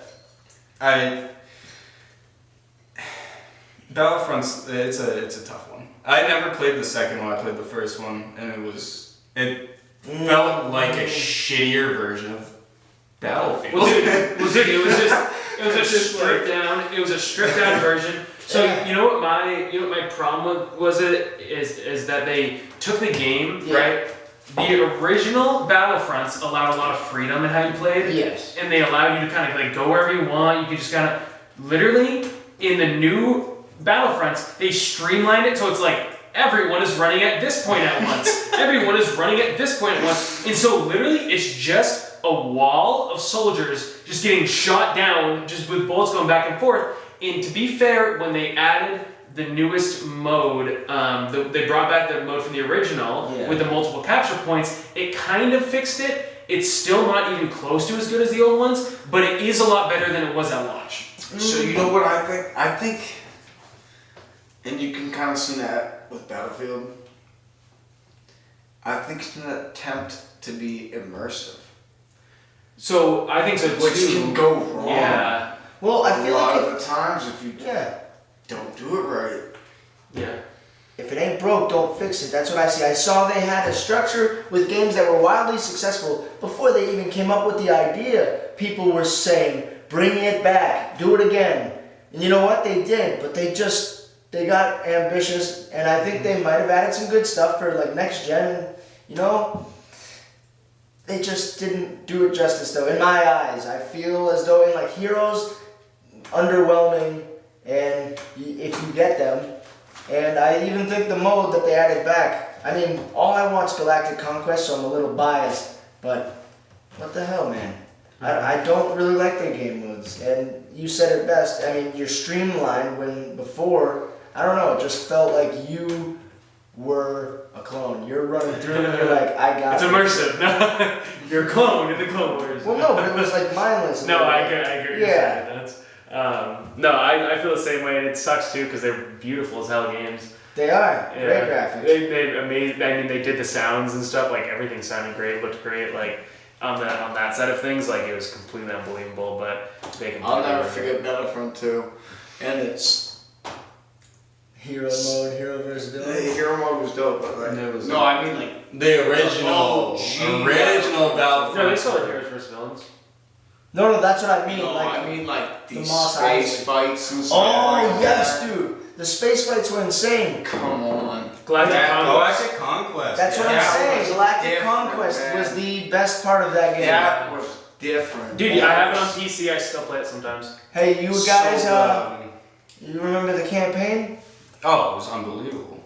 Battlefront's it's a tough one. I never played the second one. I played the first one, and it felt like a shittier version of Battlefield. Well, dude, it was a stripped down version. So you know what my problem was is that they took the game, right? The original Battlefronts allowed a lot of freedom in how you played. Yes. And they allowed you to kind of like go wherever you want. You could just kind of literally in the new Battlefronts, they streamlined it so it's like everyone is running at this point at once. Everyone is running at this point at once. And so literally it's just a wall of soldiers just getting shot down, just with bullets going back and forth. And to be fair, when they added the newest mode, they brought back the mode from the original with the multiple capture points, it kind of fixed it. It's still not even close to as good as the old ones, but it is a lot better than it was at launch. So you know what I think? I think, and you can kind of see that with Battlefield. I think it's an attempt to be immersive. So I think so too. Which can go wrong. Yeah. Well, I feel a lot like of the times if you don't do it right. Yeah. if it ain't broke, don't fix it. That's what I see. I saw they had a structure with games that were wildly successful before they even came up with the idea. People were saying, bring it back, do it again. And you know what? They did, but they got ambitious, and I think they might have added some good stuff for like next gen, you know? They just didn't do it justice though, in my eyes. I feel as though in like Heroes, underwhelming, and if you get them, and I even think the mode that they added back, I mean, all I want is Galactic Conquest, so I'm a little biased, but what the hell, man? I don't really like their game modes, and you said it best. I mean, you're streamlined when before, I don't know, it just felt like you were a clone. You're running through and you're like, I got It's this. immersive. No, you're a clone in the Clone Wars. Well, no, but it was like mindless. No, I agree with you. Yeah. That's, no, I feel the same way, and it sucks too because they're beautiful as hell games. They are. Yeah. Great graphics. They amazing. I mean, they did the sounds and stuff. Like everything sounded great, looked great. Like on that side of things, like it was completely unbelievable. But they can. I'll never forget Battlefront 2, and it's Hero mode, hero versus the villain. hero mode was dope, but like It was no, I mean like the original, Oh, original Battlefront. No, they still had heroes versus villains. No, that's what I mean. no, like, I mean like the these Moss space Island. fights and stuff. oh like yes, that. dude. The space fights were insane. Come on. Galactic Conquest. Galactic Conquest. That's what I'm Yeah, it saying. was Galactic different, Conquest man. was the best part of that game. That was different. Dude, I have it on PC. I still play it sometimes. Hey, you guys, So, you remember the campaign? Oh, it was unbelievable.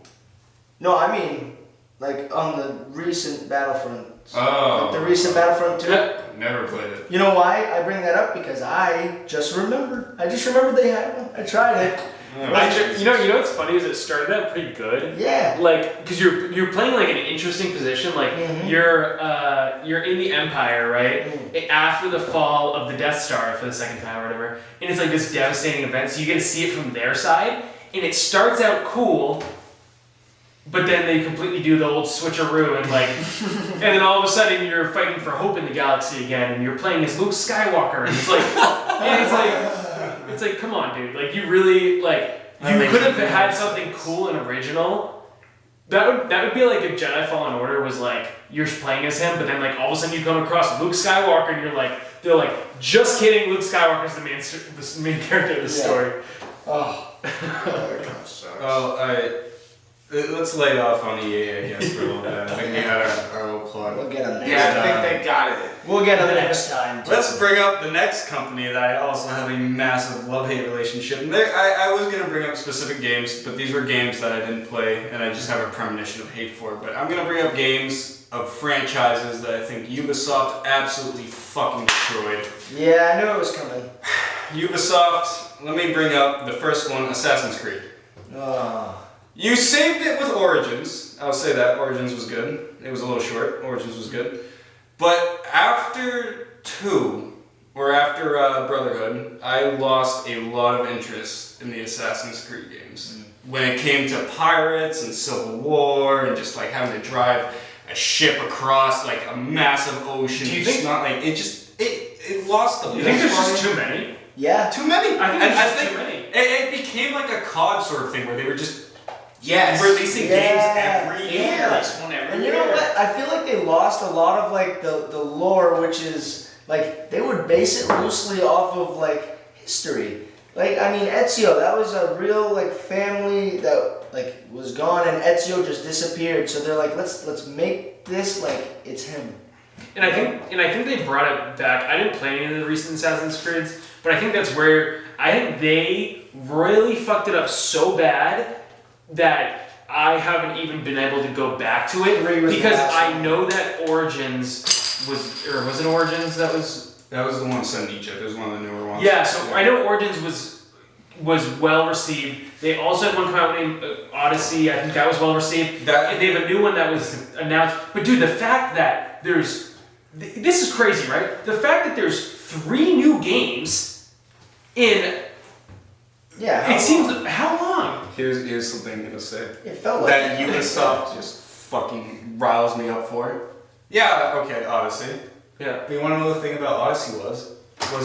No, I mean, like on the recent Battlefront. Oh. Like the recent Battlefront 2. Yeah. Never played it. You know why I bring that up? Because I just remembered. I just remembered they had one. I tried it. You know what's funny is it started out pretty good. Yeah. Like, because you're playing like an interesting position. Like Mhm. you're in the Empire, right? After the fall of the Death Star for the second time or whatever, and it's like this devastating event. So you get to see it from their side, and it starts out cool. But then they completely do the old switcheroo and like, and then all of a sudden you're fighting for hope in the galaxy again, and you're playing as Luke Skywalker, and it's like, come on, dude, like you really like you could have had something cool and original. That would be like if Jedi Fallen Order was like you're playing as him, but then like all of a sudden you come across Luke Skywalker, and they're like, just kidding, Luke Skywalker's the main character of the story. Oh. that kind of sucks. Well, Let's lay off on EA, I guess, for a little bit. I think we had our little plug. We'll get them next Yeah, time. I think they got it. We'll get them next time. Let's bring up the next company that I also have a massive love-hate relationship. And I was going to bring up specific games, but these were games that I didn't play, and I just have a premonition of hate for. But I'm going to bring up games of franchises that I think Ubisoft absolutely fucking destroyed. Yeah, I knew it was coming. Ubisoft, let me bring up the first one, Assassin's Creed. Oh. You saved it with Origins. I'll say that. Origins was good. It was a little short. Origins was good. But after 2, or after Brotherhood, I lost a lot of interest in the Assassin's Creed games. When it came to pirates and Civil War and just like having to drive a ship across like a massive ocean. Do you think not like it lost the. You think there's just too many? Yeah. Too many. I think there's just too many. It became like a COD sort of thing where they were just releasing games every year. And you know what? I feel like they lost a lot of like the lore, which is like they would base it loosely off of like history. Like I mean, Ezio, that was a real like family that like was gone, and Ezio just disappeared. So they're like, let's make this like it's him. And I think they brought it back. I didn't play any of the recent Assassin's Creeds, but I think that's where I think they royally fucked it up so bad that I haven't even been able to go back to it because I know that Origins was it Origins that was the one set in Egypt. It was one of the newer ones. Yeah, so I know Origins was well received. They also had one come out named Odyssey. I think that was well received. They have a new one that was announced. But dude, the fact that this is crazy, right? The fact that there's 3 new games in. Yeah. It seems. How long? Here's something I'm gonna say. It felt like that Ubisoft just fucking riles me up for it. Yeah, okay, Odyssey. Yeah. But you wanna know the thing about Odyssey was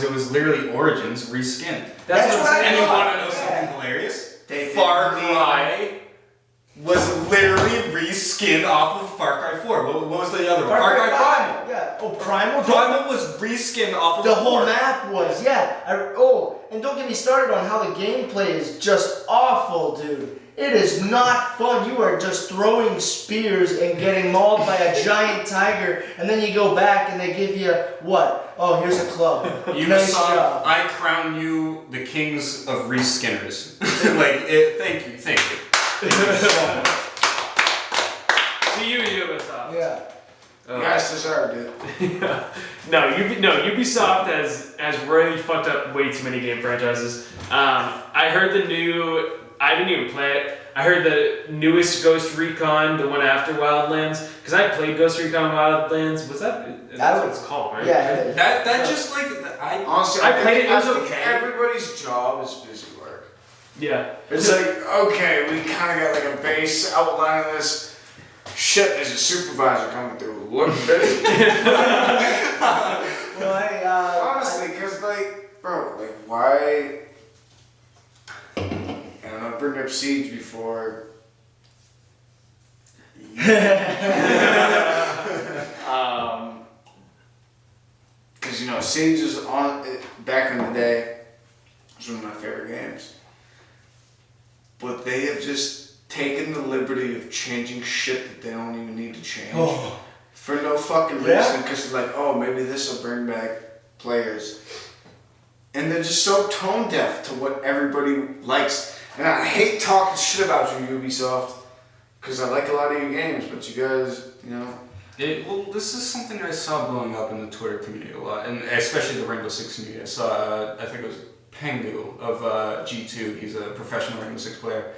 it was literally Origins reskinned. That's what I And you thought. wanna know something hilarious? They Far didn't Cry was literally reskinned off of Far Cry 4. What was the other one? Far Cry Primal. Yeah. Oh, Primal. Primal was reskinned off of The whole 4. map was, yeah. And don't get me started on how the gameplay is just awful, dude. It is not fun. You are just throwing spears and getting mauled by a giant tiger, and then you go back and they give you what? Oh, here's a club. Nice Ubisoft, job. I crown you the kings of reskinners. Thank you. To you, Ubisoft. Yeah. You guys deserved it. No, Ubisoft has really fucked up way too many game franchises. I heard I didn't even play it. I heard the newest Ghost Recon, the one after Wildlands, because I played Ghost Recon Wildlands. That's what it's called, right? Yeah. That just like Honestly, I played it. It was I think okay. everybody's job is busy work. Yeah. It's like, okay, we kind of got like a base outline of this. Shit, there's a supervisor coming through. Look busy. Well, Honestly, because like, bro, like why? And I'm gonna bring up Siege before. Because you know, Siege is back in the day. It was one of my favorite games. But they have just taken the liberty of changing shit that they don't even need to change. Oh. For no fucking reason, because they're like, oh, maybe this will bring back players. And they're just so tone deaf to what everybody likes. And I hate talking shit about you, Ubisoft, because I like a lot of your games, but you guys, you know. well, this is something I saw blowing up in the Twitter community a lot, and especially the Rainbow Six community. I saw, I think it was Pengu of G2. He's a professional Rainbow Six player.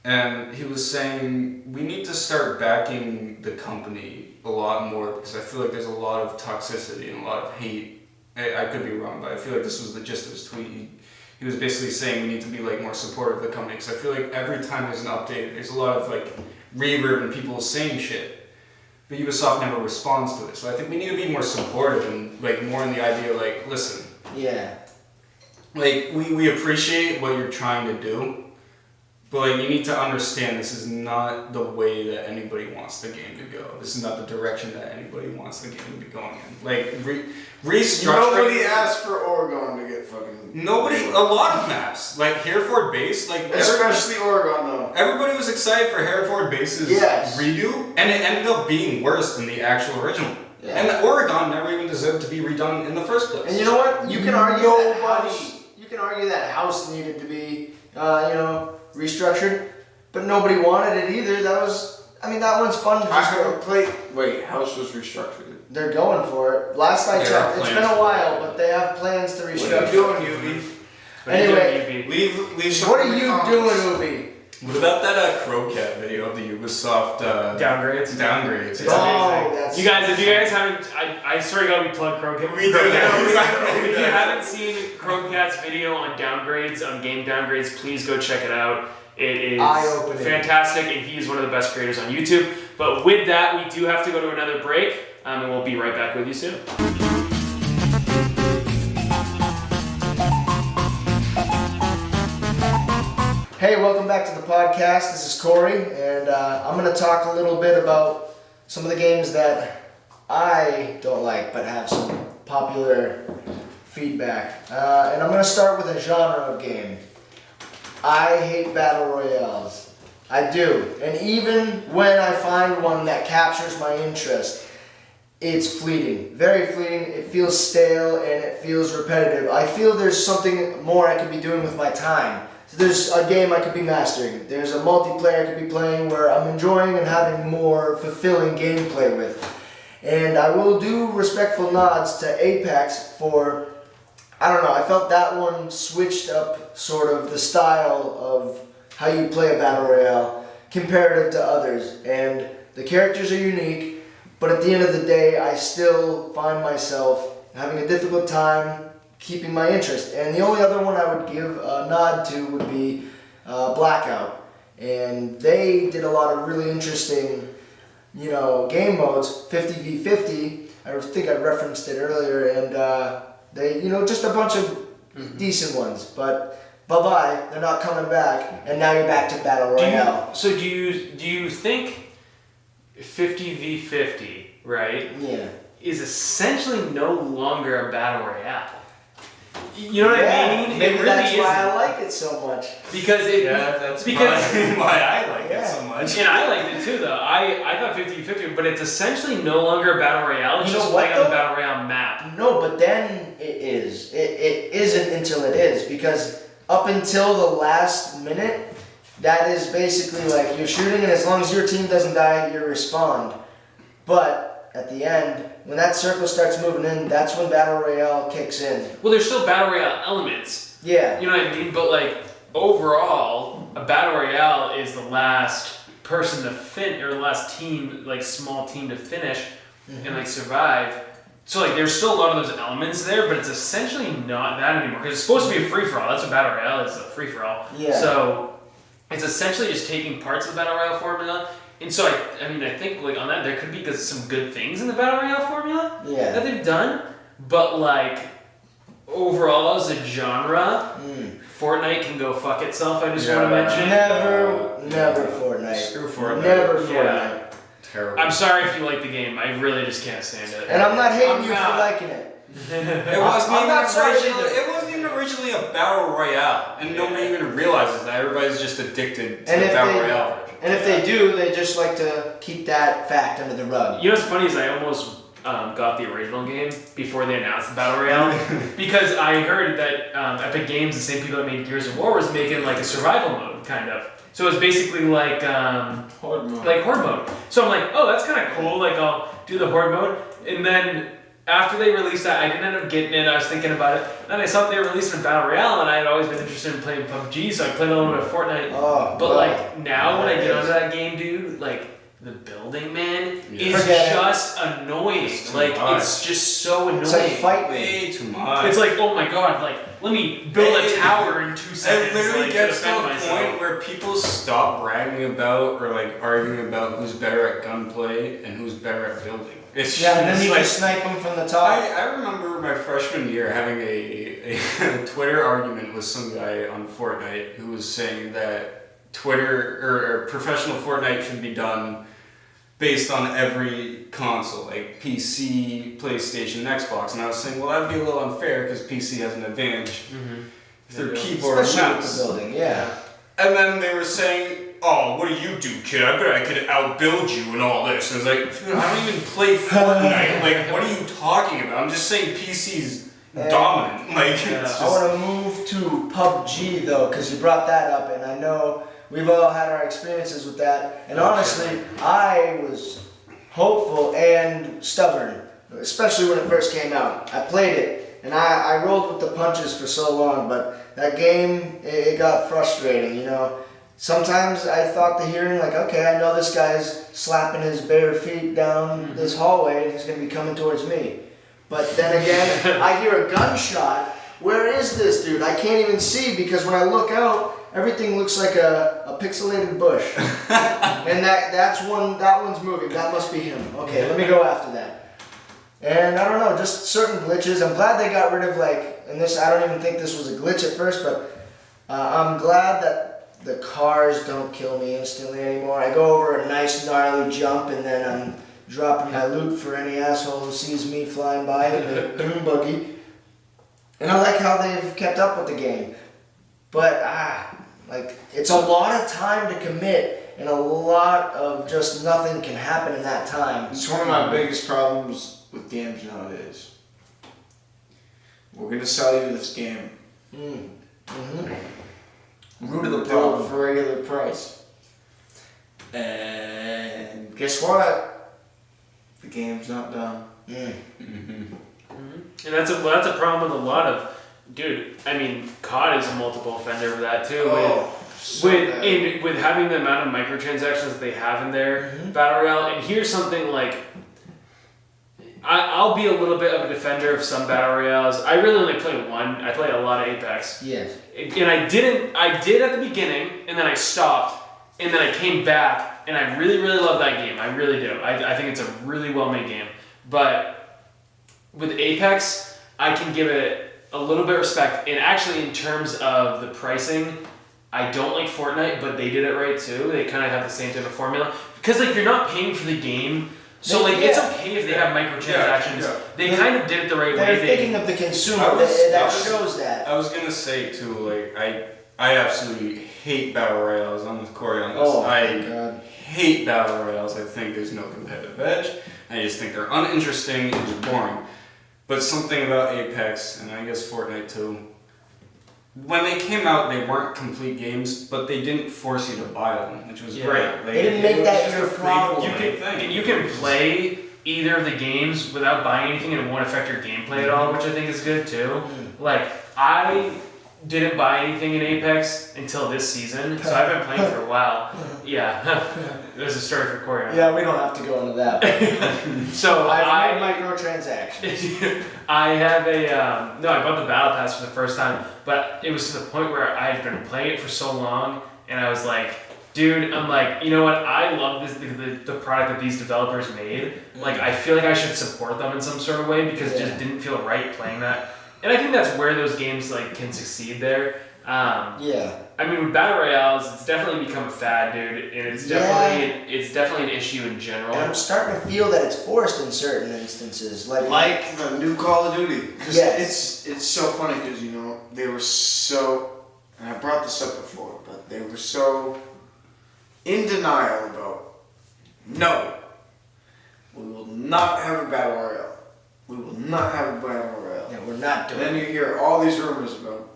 And he was saying, we need to start backing the company a lot more because I feel like there's a lot of toxicity and a lot of hate. I could be wrong, but I feel like this was the gist of his tweet. He was basically saying we need to be like more supportive of the company because I feel like every time there's an update, there's a lot of like reverb and people saying shit. But Ubisoft never responds to it. So I think we need to be more supportive and like more in the idea like, listen. Yeah. Like we appreciate what you're trying to do. But like, you need to understand, this is not the way that anybody wants the game to go. This is not the direction that anybody wants the game to be going in. Like, restructuring. Nobody asked for Oregon to get fucking. Nobody. A lot of maps, like Hereford Base, like especially Oregon though. Everybody was excited for Hereford Base's redo, and it ended up being worse than the actual original. Yeah. And Oregon never even deserved to be redone in the first place. And you know what? You can argue that house needed to be, restructured, but nobody wanted it either. That one's fun to just go play. Wait, house was restructured. They're going for it. Last I checked, it's been a while, but they have plans to restructure. What are you doing, Ubi? Anyway, leave some what are you doing, Ubi? What about that Crocat video of the Ubisoft downgrades? Downgrades. It's amazing. You guys, if you guys haven't, I swear to God, we plug Crocat. We do. If you haven't seen Crocat's video on downgrades, on game downgrades, please go check it out. It is fantastic, and he's one of the best creators on YouTube. But with that, we do have to go to another break, and we'll be right back with you soon. Hey, welcome back to the podcast. This is Corey, and I'm going to talk a little bit about some of the games that I don't like, but have some popular feedback. And I'm going to start with a genre of game. I hate battle royales. I do. And even when I find one that captures my interest, it's fleeting. Very fleeting. It feels stale and it feels repetitive. I feel there's something more I could be doing with my time. So there's a game I could be mastering. There's a multiplayer I could be playing where I'm enjoying and having more fulfilling gameplay with. And I will do respectful nods to Apex for, I felt that one switched up sort of the style of how you play a battle royale comparative to others. And the characters are unique, but at the end of the day, I still find myself having a difficult time keeping my interest. And the only other one I would give a nod to would be Blackout. And they did a lot of really interesting, game modes, 50v50. I think I referenced it earlier, and they, just a bunch of decent ones. But bye-bye, they're not coming back, and now you're back to Battle Royale. Do you think 50v50, right? Yeah. Is essentially no longer a Battle Royale. You know what I mean? Maybe it really that's why isn't. I like it so much. Because that's why I like it so much. And I liked it too, though. I thought 50-50, but it's essentially no longer a battle royale. It's just playing on the battle royale map. No, but then it is. It isn't until it is, because up until the last minute, that is basically like you're shooting, and as long as your team doesn't die, you respawn. But at the end, when that circle starts moving in, that's when Battle Royale kicks in. Well, there's still Battle Royale elements. Yeah. You know what I mean? But overall, a Battle Royale is the last person to or the last team, small team to finish and survive. So there's still a lot of those elements there, but it's essentially not that anymore. Because it's supposed to be a free-for-all. That's what Battle Royale is, a free-for-all. Yeah. So it's essentially just taking parts of the Battle Royale formula. And so I think on that there could be some good things in the Battle Royale formula that they've done, but overall as a genre, Fortnite can go fuck itself. I just want to mention. Never Fortnite. Screw Fortnite. Never Fortnite. Terrible. I'm sorry if you like the game. I really just can't stand it. And I'm not hating you for liking it. It wasn't even originally a battle royale, and nobody even realizes that. Everybody's just addicted to the battle royale version. And if they do, they just like to keep that fact under the rug. You know what's funny is I almost got the original game before they announced the battle royale because I heard that Epic Games, the same people that made Gears of War, was making a survival mode kind of. So it was basically Horde mode. Horde mode. So I'm like, oh, that's kind of cool. I'll do the Horde mode, and then after they released that, I didn't end up getting it. I was thinking about it. Then I saw they were releasing a Battle Royale, and I had always been interested in playing PUBG, so I played a little bit of Fortnite. But now when I get onto that game, dude, the building, man, is just annoying. It's just so annoying. It's fight way too much. It's oh my god, let me build a tower in 2 seconds. It literally gets to a point where people stop bragging about or arguing about who's better at gunplay and who's better at building. It's and then you just snipe them from the top. I remember my freshman year having a Twitter argument with some guy on Fortnite who was saying that Twitter or professional Fortnite should be done based on every console, like PC, PlayStation, Xbox. And I was saying, well, that'd be a little unfair because PC has an advantage through keyboard and Especially with mouse. the building, yeah. And then they were saying, oh, what do you do, kid? I bet I could outbuild you and all this. And I was like, dude, I don't even play Fortnite. Like, what are you talking about? I'm just saying PC's dominant. Like, it's just... I want to move to PUBG though, because you brought that up, and I know we've all had our experiences with that. And honestly, I was hopeful and stubborn, especially when it first came out. I played it, and I rolled with the punches for so long, but that game, it got frustrating, you know. Sometimes I thought the hearing, like, okay, I know this guy's slapping his bare feet down this hallway, and he's going to be coming towards me. But then again, I hear a gunshot. Where is this dude? I can't even see because when I look out, everything looks like a pixelated bush. And that one's moving. That must be him. Okay, let me go after that. And I don't know, just certain glitches. I'm glad they got rid of and this, I don't even think this was a glitch at first, but I'm glad that the cars don't kill me instantly anymore. I go over a nice gnarly jump and then I'm dropping my loot for any asshole who sees me flying by in the dune buggy. And I like how they've kept up with the game. But, it's a lot of time to commit, and a lot of just nothing can happen in that time. It's one of my biggest problems with games nowadays. We're gonna sell you this game. Root of the Build problem. for regular price. And guess what? The game's not done. And that's a problem with a lot of, dude. I mean, COD is a multiple offender with that too. With having the amount of microtransactions that they have in their battle royale. And here's something like, I'll be a little bit of a defender of some battle royales. I really only play one. I play a lot of Apex. Yes. And I did at the beginning, and then I stopped, and then I came back, and I really, really love that game. I really do. I think it's a really well-made game. But with Apex, I can give it a little bit of respect. And actually, in terms of the pricing, I don't like Fortnite, but they did it right too. They kind of have the same type of formula. Because you're not paying for the game. So it's okay if they have microtransactions. Yeah. They kind of did it the right way. They're thinking of the consumer. That shows that. I was gonna say too, I absolutely hate battle royales. I'm with Corey on this. Oh my I God. hate battle royales. I think there's no competitive edge. I just think they're uninteresting and just boring. But something about Apex, and I guess Fortnite too, when they came out, they weren't complete games, but they didn't force you to buy them, which was great. They didn't make that your problem. You can play either of the games without buying anything, and it won't affect your gameplay at all, which I think is good too. I didn't buy anything in Apex until this season, so I've been playing for a while. Yeah, there's a story for Corey. Yeah, we don't have to go into that. So I've made microtransactions. I have I bought the Battle Pass for the first time, but it was to the point where I've been playing it for so long, and I was like, dude, I'm like, you know what? I love the product that these developers made. I feel like I should support them in some sort of way because it just didn't feel right playing that. And I think that's where those games can succeed there. I mean, with battle royales, it's definitely become a fad, dude, and it's definitely an issue in general. And I'm starting to feel that it's forced in certain instances, like the new Call of Duty. Yes. It's so funny because they were so, and I brought this up before, but they were so in denial about, no, we will not have a battle royale. We will not have a battle royale. Yeah, we're not doing And then you hear all these rumors about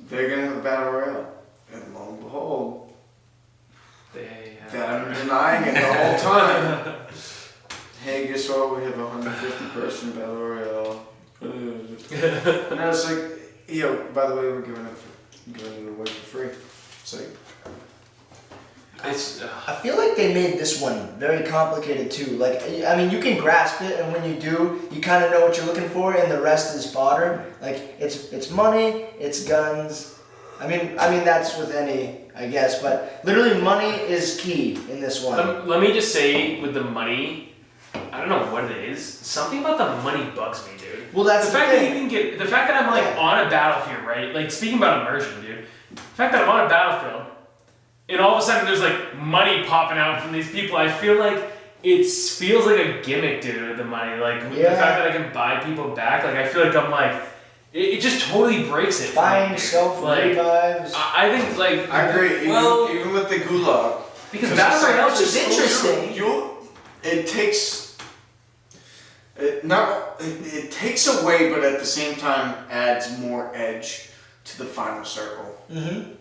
they're gonna have a battle royale, and lo and behold, that I've been denying it the whole time. Hey, guess what? We have a 150-person battle royale. And I was like, by the way, we're giving it away for free. It's like, I feel like they made this one very complicated too. You can grasp it, and when you do, you kind of know what you're looking for, and the rest is fodder. It's money, it's guns. I mean that's with any, I guess, but literally money is key in this one. Let me just say, with the money, I don't know what it is. Something about the money bugs me, dude. Well, that's the fact that you can get the fact that I'm on a battlefield, right? Speaking about immersion, dude. The fact that I'm on a battlefield, and all of a sudden there's like money popping out from these people. I feel like it feels like a gimmick, dude. The money, like the fact that I can buy people back, like I feel like I'm like. It just totally breaks it. Buying self revives. I think like I agree. Even with the gulag, because Battle Royale is just interesting. It takes away, but at the same time adds more edge to the final circle. Mm-hmm.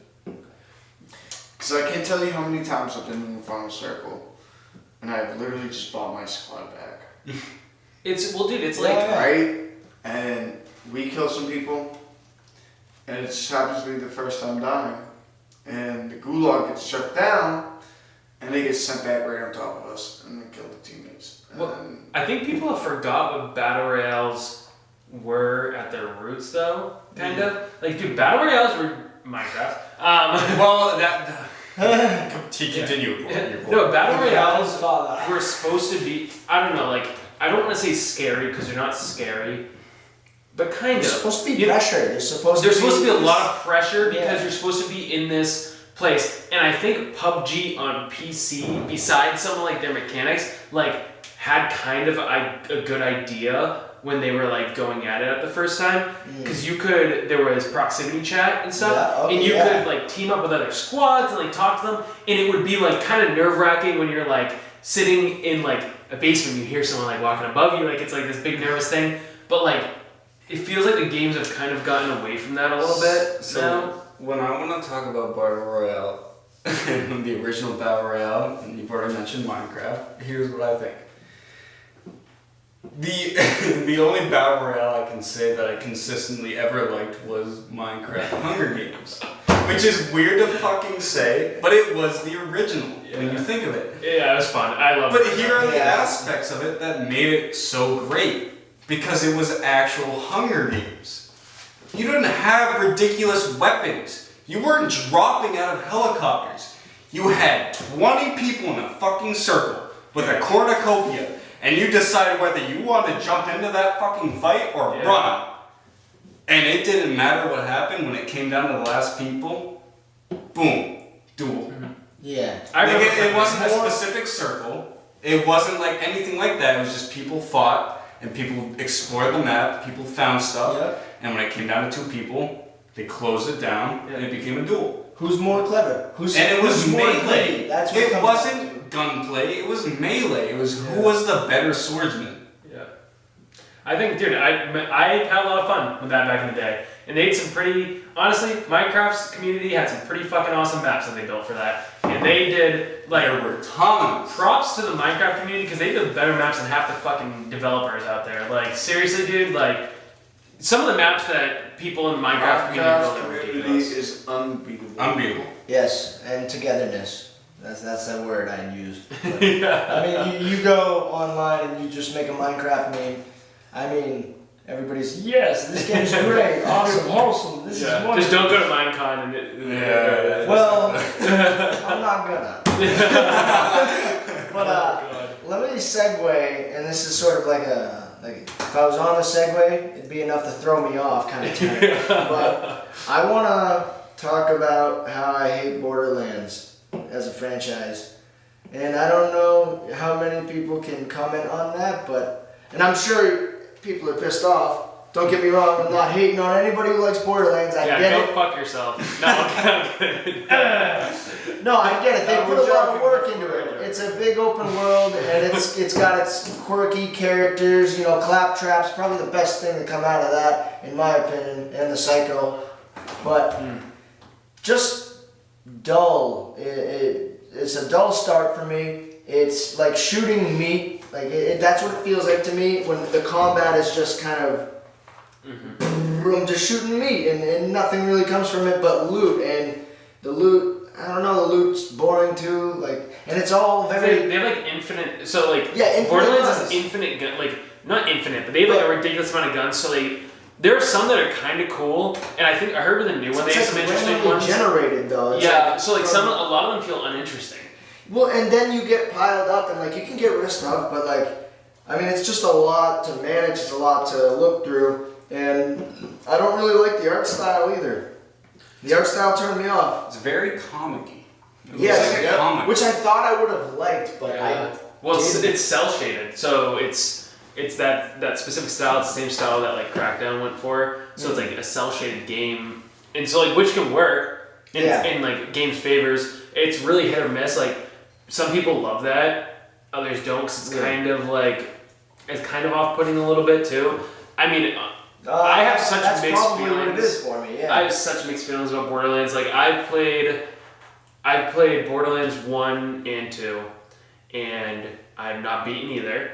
Because I can't tell you how many times I've been in the final circle, and I've literally just bought my squad back. It's like right, and we kill some people, and it just happens to be the first time dying, and the gulag gets shut down, and they get sent back right on top of us, and then kill the teammates. I think people have forgot what battle royales were at their roots, though. Kind of like, dude, battle royales were Minecraft. Well, that. Continue. No, battle royales were supposed to be. I don't know. Like, I don't want to say scary because they're not scary. But kind of. There's supposed to be pressure. There's supposed to be a lot of pressure because yeah. you're supposed to be in this place. And I think PUBG on PC, besides some of like their mechanics, like had kind of a good idea when they were like going at it the first time. Because there was proximity chat and stuff. And you could like team up with other squads and like talk to them. And it would be like kind of nerve wracking when you're like sitting in like a basement, you hear someone like walking above you. Like it's like this big nervous thing. But like, it feels like the games have kind of gotten away from that a little bit. So when I want to talk about Battle Royale, the original Battle Royale, and you've already mentioned Minecraft, here's what I think. The only Battle Royale I can say that I consistently ever liked was Minecraft Hunger Games. Which is weird to fucking say, but it was the original when you think of it. Yeah, it was fun. I love it. But here are the aspects of it that made it so great. Because it was actual Hunger Games. You didn't have ridiculous weapons. You weren't dropping out of helicopters. You had 20 people in a fucking circle with a cornucopia, and you decided whether you wanted to jump into that fucking fight or run. And it didn't matter what happened when it came down to the last people. Boom. Duel. Yeah. It wasn't a specific circle. It wasn't like anything like that. It was just people fought. And people explored the map, people found stuff, and when it came down to two people, they closed it down, and it became a duel. Who's more clever? And it was melee. That's what it wasn't gunplay, it was melee. It was who was the better swordsman. Yeah. I think, dude, I had a lot of fun with that back in the day. And they had some pretty, honestly, Minecraft's community had some pretty fucking awesome maps that they built for that. And they did, like, there were tons. Props to the Minecraft community because they did better maps than half the fucking developers out there. Like, seriously, dude, like, some of the maps that people in the Minecraft community is unbeatable. Yes, and togetherness. That's that word I used. I mean, you go online and you just make a Minecraft meme. I mean, everybody's, yes, this game's great, awesome, this is wonderful. Just don't go to Minecon and well, I'm not gonna. But let me segue, and this is sort of like if I was on a segue, it'd be enough to throw me off kind of thing. But I want to talk about how I hate Borderlands as a franchise. And I don't know how many people can comment on that, and I'm sure people are pissed off. Don't get me wrong, I'm not hating on anybody who likes Borderlands. I get it. Go fuck yourself. No, I'm kidding. No, I get it. They put a lot of work into it. It's a big open world, and it's got its quirky characters. Claptrap's probably the best thing to come out of that, in my opinion, and the Psycho. But just dull. It's a dull start for me. It's like shooting meat. Like that's what it feels like to me when the combat is just kind of I'm just shooting meat and nothing really comes from it but loot, and the loot, I don't know, the loot's boring too, and it's all very... They have like infinite, so like infinite Borderlands guns. has infinite gun, like not infinite, but they have like a ridiculous amount of guns, so like there are some that are kind of cool, and I think I heard with the new one they have some interesting ones. Generated though. It's so like a lot of them feel uninteresting. Well, and then you get piled up, and you can get rid of stuff, but it's just a lot to manage, it's a lot to look through, and I don't really like the art style either. The art style turned me off. It's very comic-y. Yes, like a comic. which I thought I would have liked, but Well, it's cell shaded, so it's that specific style. It's the same style that like Crackdown went for. So it's like a cell shaded game, and so like which can work in like games' favors. It's really hit or miss. Like some people love that, others don't, because it's kind of like it's kind of off putting a little bit too. I mean. I have such that's mixed probably feelings. what it is for me. Yeah. I have such mixed feelings about Borderlands. Like I played Borderlands 1 and 2, and I've not beaten either.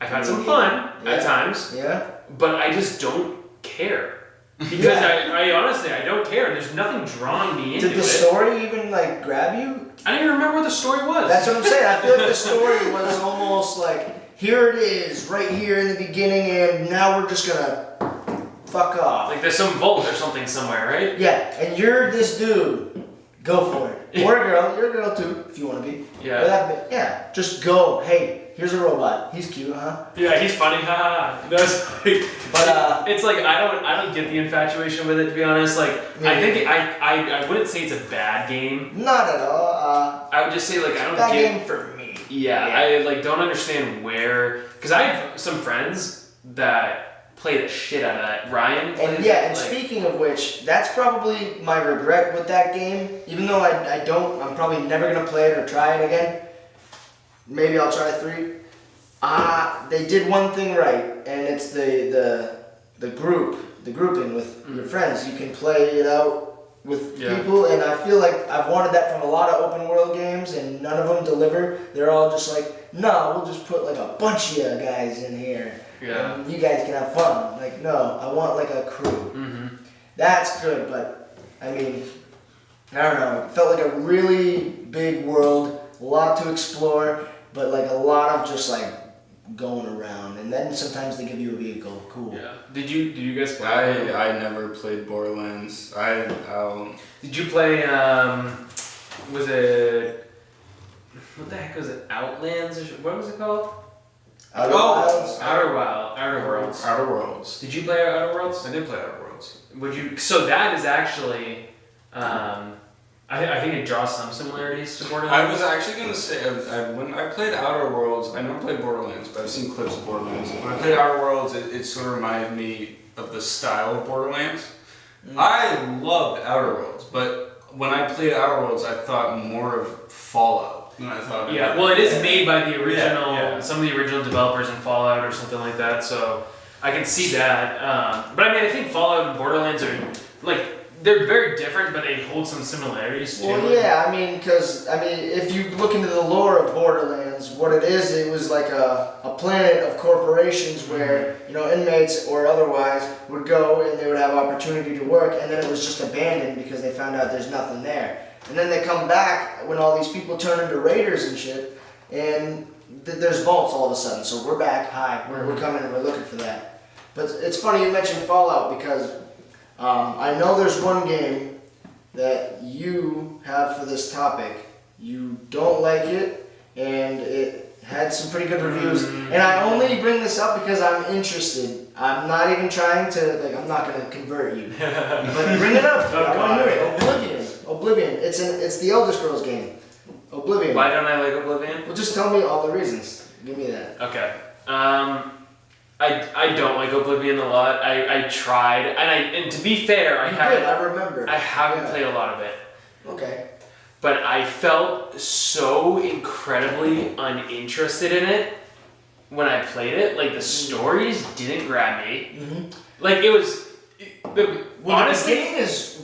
I've had some fun at times. Yeah. But I just don't care. Because I honestly I don't care. There's nothing drawing me into it. Did the story even like grab you? I don't even remember what the story was. That's what I'm saying. I feel like the story was almost like, here it is, right here in the beginning, and now we're just gonna fuck off. Like there's some vault or something somewhere, right? Yeah, and you're this dude. Go for it. Or a girl. You're a girl too, if you want to be. Yeah. Just go. Hey, here's a robot. He's cute, huh? Yeah, he's funny. Ha. That's like, But it's like I don't get the infatuation with it, to be honest. Like I think I wouldn't say it's a bad game. Not at all. I would just say like I don't Bad get. game for me. Yeah, I like don't understand where, because I have some friends that play the shit out of that. Ryan plays And it, like, speaking of which, that's probably my regret with that game. Even though I'm probably never gonna play it or try it again. Maybe I'll try 3. They did one thing right, and it's the grouping with your friends. You can play it out with people, and I feel like I've wanted that from a lot of open world games, and none of them deliver. They're all just like, no, we'll just put like a bunch of you guys in here. Yeah. And you guys can have fun. Like, no, I want like a crew. Mm-hmm. That's good, but I mean, I don't know. It felt like a really big world, a lot to explore, but like a lot of just like going around. And then sometimes they give you a vehicle. Cool. Yeah. Did you guys play? I never played Borderlands. Did you play? Was it? What the heck was it? Outlands? What was it called? Outer Wilds? Outer Worlds. Did you play Outer Worlds? I did play Outer Worlds. Would you? So that is actually, I think it draws some similarities to Borderlands. I was actually gonna say when I played Outer Worlds, I never played Borderlands, but I've seen clips of Borderlands. When I played Outer Worlds, it sort of reminded me of the style of Borderlands. I loved Outer Worlds, but when I played Outer Worlds, I thought more of Fallout. I thought well, it is made by the original, some of the original developers in Fallout or something like that, so I can see that. But I mean, I think Fallout and Borderlands are, like, they're very different, but they hold some similarities too. Well, yeah, if you look into the lore of Borderlands, what it was like a planet of corporations where, inmates or otherwise would go and they would have opportunity to work, and then it was just abandoned because they found out there's nothing there. And then they come back when all these people turn into raiders and shit, and there's vaults all of a sudden. So we're back. Hi, we're coming and we're looking for that. But it's funny you mentioned Fallout because I know there's one game that you have for this topic. You don't like it, and it had some pretty good reviews. And I only bring this up because I'm interested. I'm not even trying to, I'm not going to convert you. But bring it up. I want to hear it. Oblivion. It's the Elder Scrolls game. Oblivion. Why don't I like Oblivion? Well, just tell me all the reasons. Give me that. Okay. I don't like Oblivion a lot. I tried, and to be fair, I haven't played a lot of it. Okay. But I felt so incredibly uninterested in it when I played it. Like the stories didn't grab me. Mm-hmm. Like it was. Honestly, the game is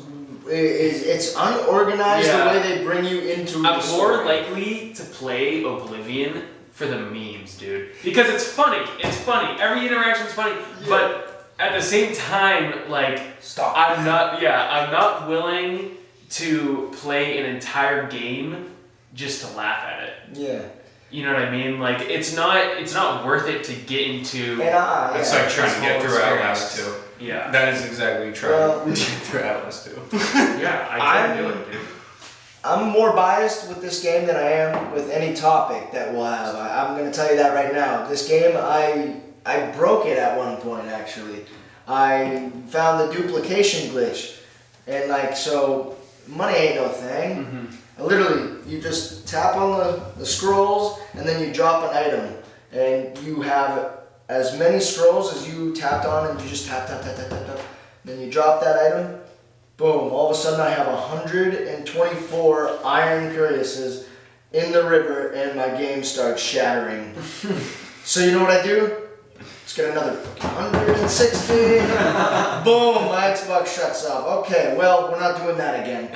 it's unorganized the way they bring you into the story. I'm more likely to play Oblivion for the memes, dude. Because it's funny. It's funny. Every interaction's funny. Yeah. But at the same time, like, stop. I'm not willing to play an entire game just to laugh at it. Yeah. You know what I mean? Like, it's not worth it to get into. It's like trying to get through Outlast 2. Yeah. That is exactly trying to get through Outlast 2. Yeah, I can't do it, dude. I'm more biased with this game than I am with any topic that we'll have. I'm going to tell you that right now. This game, I broke it at one point, actually. I found the duplication glitch. And, so money ain't no thing. Mm-hmm. Literally, you just tap on the scrolls and then you drop an item. And you have as many scrolls as you tapped on and you just tap. Then you drop that item. Boom, all of a sudden I have 124 iron curiouses in the river and my game starts shattering. So you know what I do? Let's get another 160. Boom, my Xbox shuts off. Okay, well, we're not doing that again.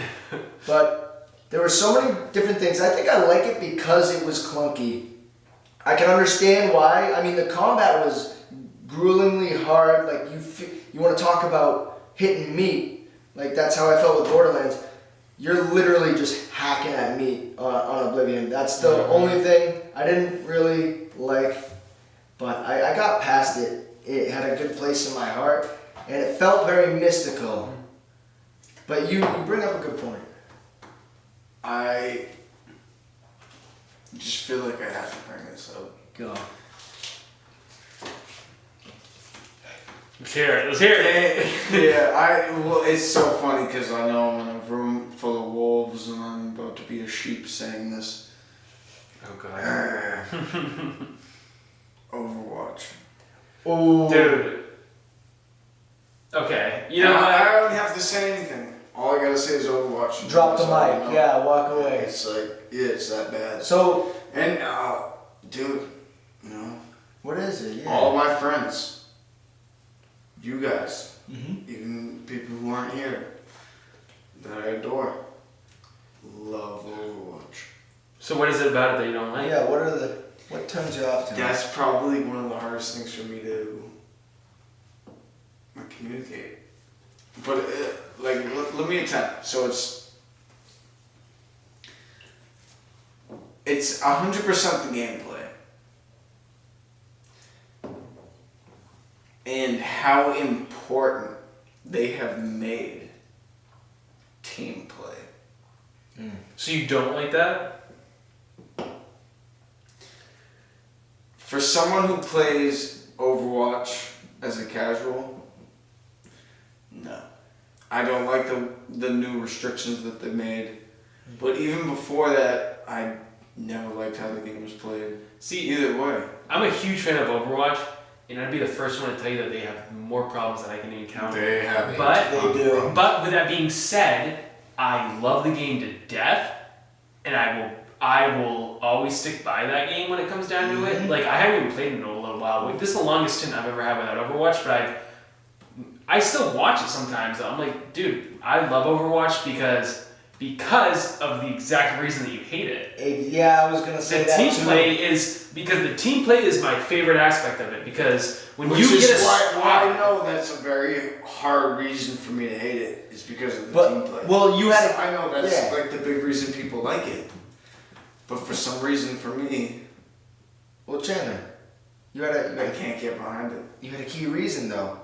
But there were so many different things. I think I like it because it was clunky. I can understand why. I mean, the combat was gruelingly hard. Like, you want to talk about hitting meat. Like, that's how I felt with Borderlands. You're literally just hacking at meat on Oblivion. That's the only thing I didn't really like. But I got past it. It had a good place in my heart. And it felt very mystical. But you bring up a good point. I just feel like I have to bring this up. Go. Let's hear it. Let's hear it. Well, it's so funny because I know I'm in a room full of wolves and I'm about to be a sheep saying this. Oh god. Overwatch. Oh, Dude. Okay. You know I what? don't have to say anything. All I gotta say is Overwatch. Drop the That's all I mic. know. Yeah, walk away. It's like, yeah, it's that bad. So, And, dude, you know, what is it? Yeah. all my friends, you guys, Mm-hmm. even people who aren't here, that I adore, love Overwatch. So what is it about it that you don't like? Yeah, what turns you off to it? That's probably one of the hardest things for me to communicate. But let me attempt. So it's 100% the gameplay and how important they have made team play. So you don't like that? For someone who plays Overwatch as a casual, no. I don't like the new restrictions that they made. But even before that, I never liked how the game was played. See, Either way. I'm a huge fan of Overwatch, and I'd be the first one to tell you that they have more problems than I can encounter. They have a But- ton of They do. problems. But with that being said, I love the game to death, and I will always stick by that game when it comes down to it. Like, I haven't even played it in a little while. Like, this is the longest stint I've ever had without Overwatch, but I still watch it sometimes. I'm like, dude, I love Overwatch because of the exact reason that you hate it. Yeah, I was gonna say The that team too. play is because the team play is my favorite aspect of it, because when Which you is get a why squad, I know that's a very hard reason for me to hate it, is because of the But- team play. well, you had a- I know that's yeah. like the big reason people like it. But for some reason for me, Well, Chandler, you had I can't get behind it. a key reason though.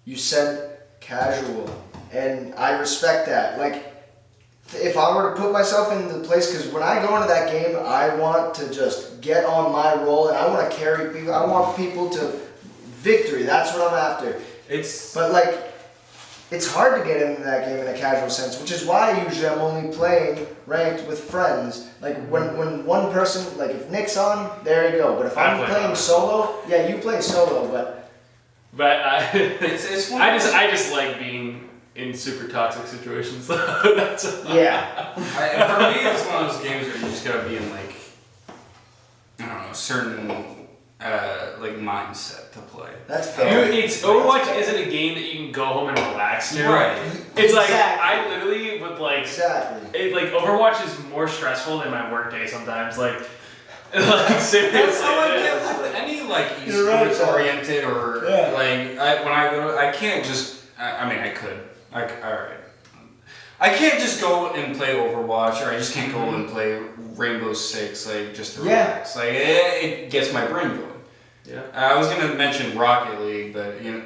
You said casual, and I respect that. Like, if I were to put myself in the place, because when I go into that game, I want to just get on my role, and I want to carry people. I want people to victory. That's what I'm after. it's But like, it's hard to get into that game in a casual sense, which is why usually I'm only playing ranked with friends. Like when one person, like if Nick's on, there you go. But if I I'm play playing on. solo, yeah, you play solo, but It's one I of those- just like being in super toxic situations. That's yeah. for me, it's one of those games where you just gotta be in like, I don't know, a certain like mindset to play. That's You, fair. it's Overwatch isn't a game that you can go home and relax to. Right. It's like Exactly. I literally would like Exactly. like Overwatch is more stressful than my work day sometimes. Like seriously. That's how I it get is. with any like You're right, esports Tyler. oriented or Yeah. like when I go, I can't just. I mean, I could. All right. I can't just go and play Overwatch, or I just can't go and play Rainbow Six, like just to Yeah. relax. Like it gets my brain going. Yeah. I was gonna mention Rocket League, but you know,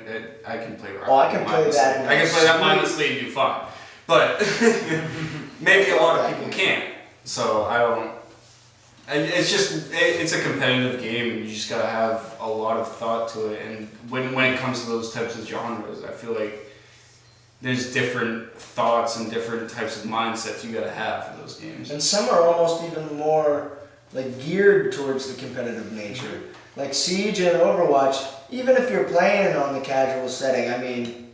I can play Rocket. Oh, I League can play mindlessly. that I can play that sweet. mindlessly and do fun, but maybe a lot of people can't. So I don't. It's just it's a competitive game, and you just gotta have a lot of thought to it. And when it comes to those types of genres, I feel like there's different thoughts and different types of mindsets you gotta have for those games. And some are almost even more like geared towards the competitive nature. Like Siege and Overwatch, even if you're playing on the casual setting, I mean,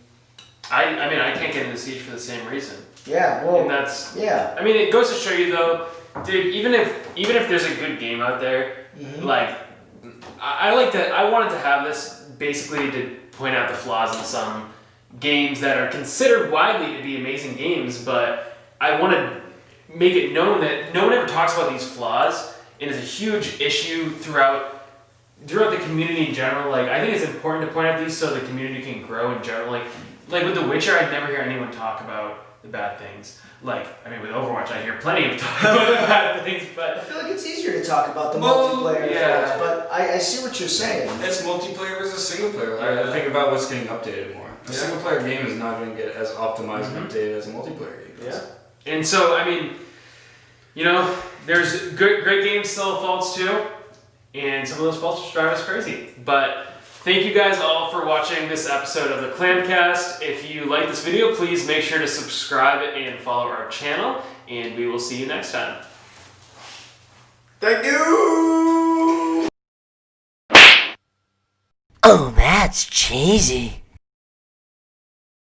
I can't get into Siege for the same reason. yeah, well, And that's yeah. I mean, it goes to show you though, dude. Even if there's a good game out there, like I wanted to have this basically to point out the flaws in some games that are considered widely to be amazing games, but I want to make it known that no one ever talks about these flaws, and it's a huge issue throughout the community in general. Like, I think it's important to point out these so the community can grow in general. Like with The Witcher, I'd never hear anyone talk about the bad things. Like, I mean, with Overwatch, I hear plenty of talk about the bad things, I but feel like it's easier to talk about the Well, multiplayer yeah. flaws, but I see what you're saying. It's multiplayer versus single player. Yeah. I think about what's getting updated more. A Yeah. single player game is not going to get as optimized and updated as a multiplayer game does. yeah. And so, I mean, you know, there's great games still have faults too, and some of those faults drive us crazy. But thank you guys all for watching this episode of the Clamcast. If you like this video, please make sure to subscribe and follow our channel, and we will see you next time. Thank you! Oh, that's cheesy.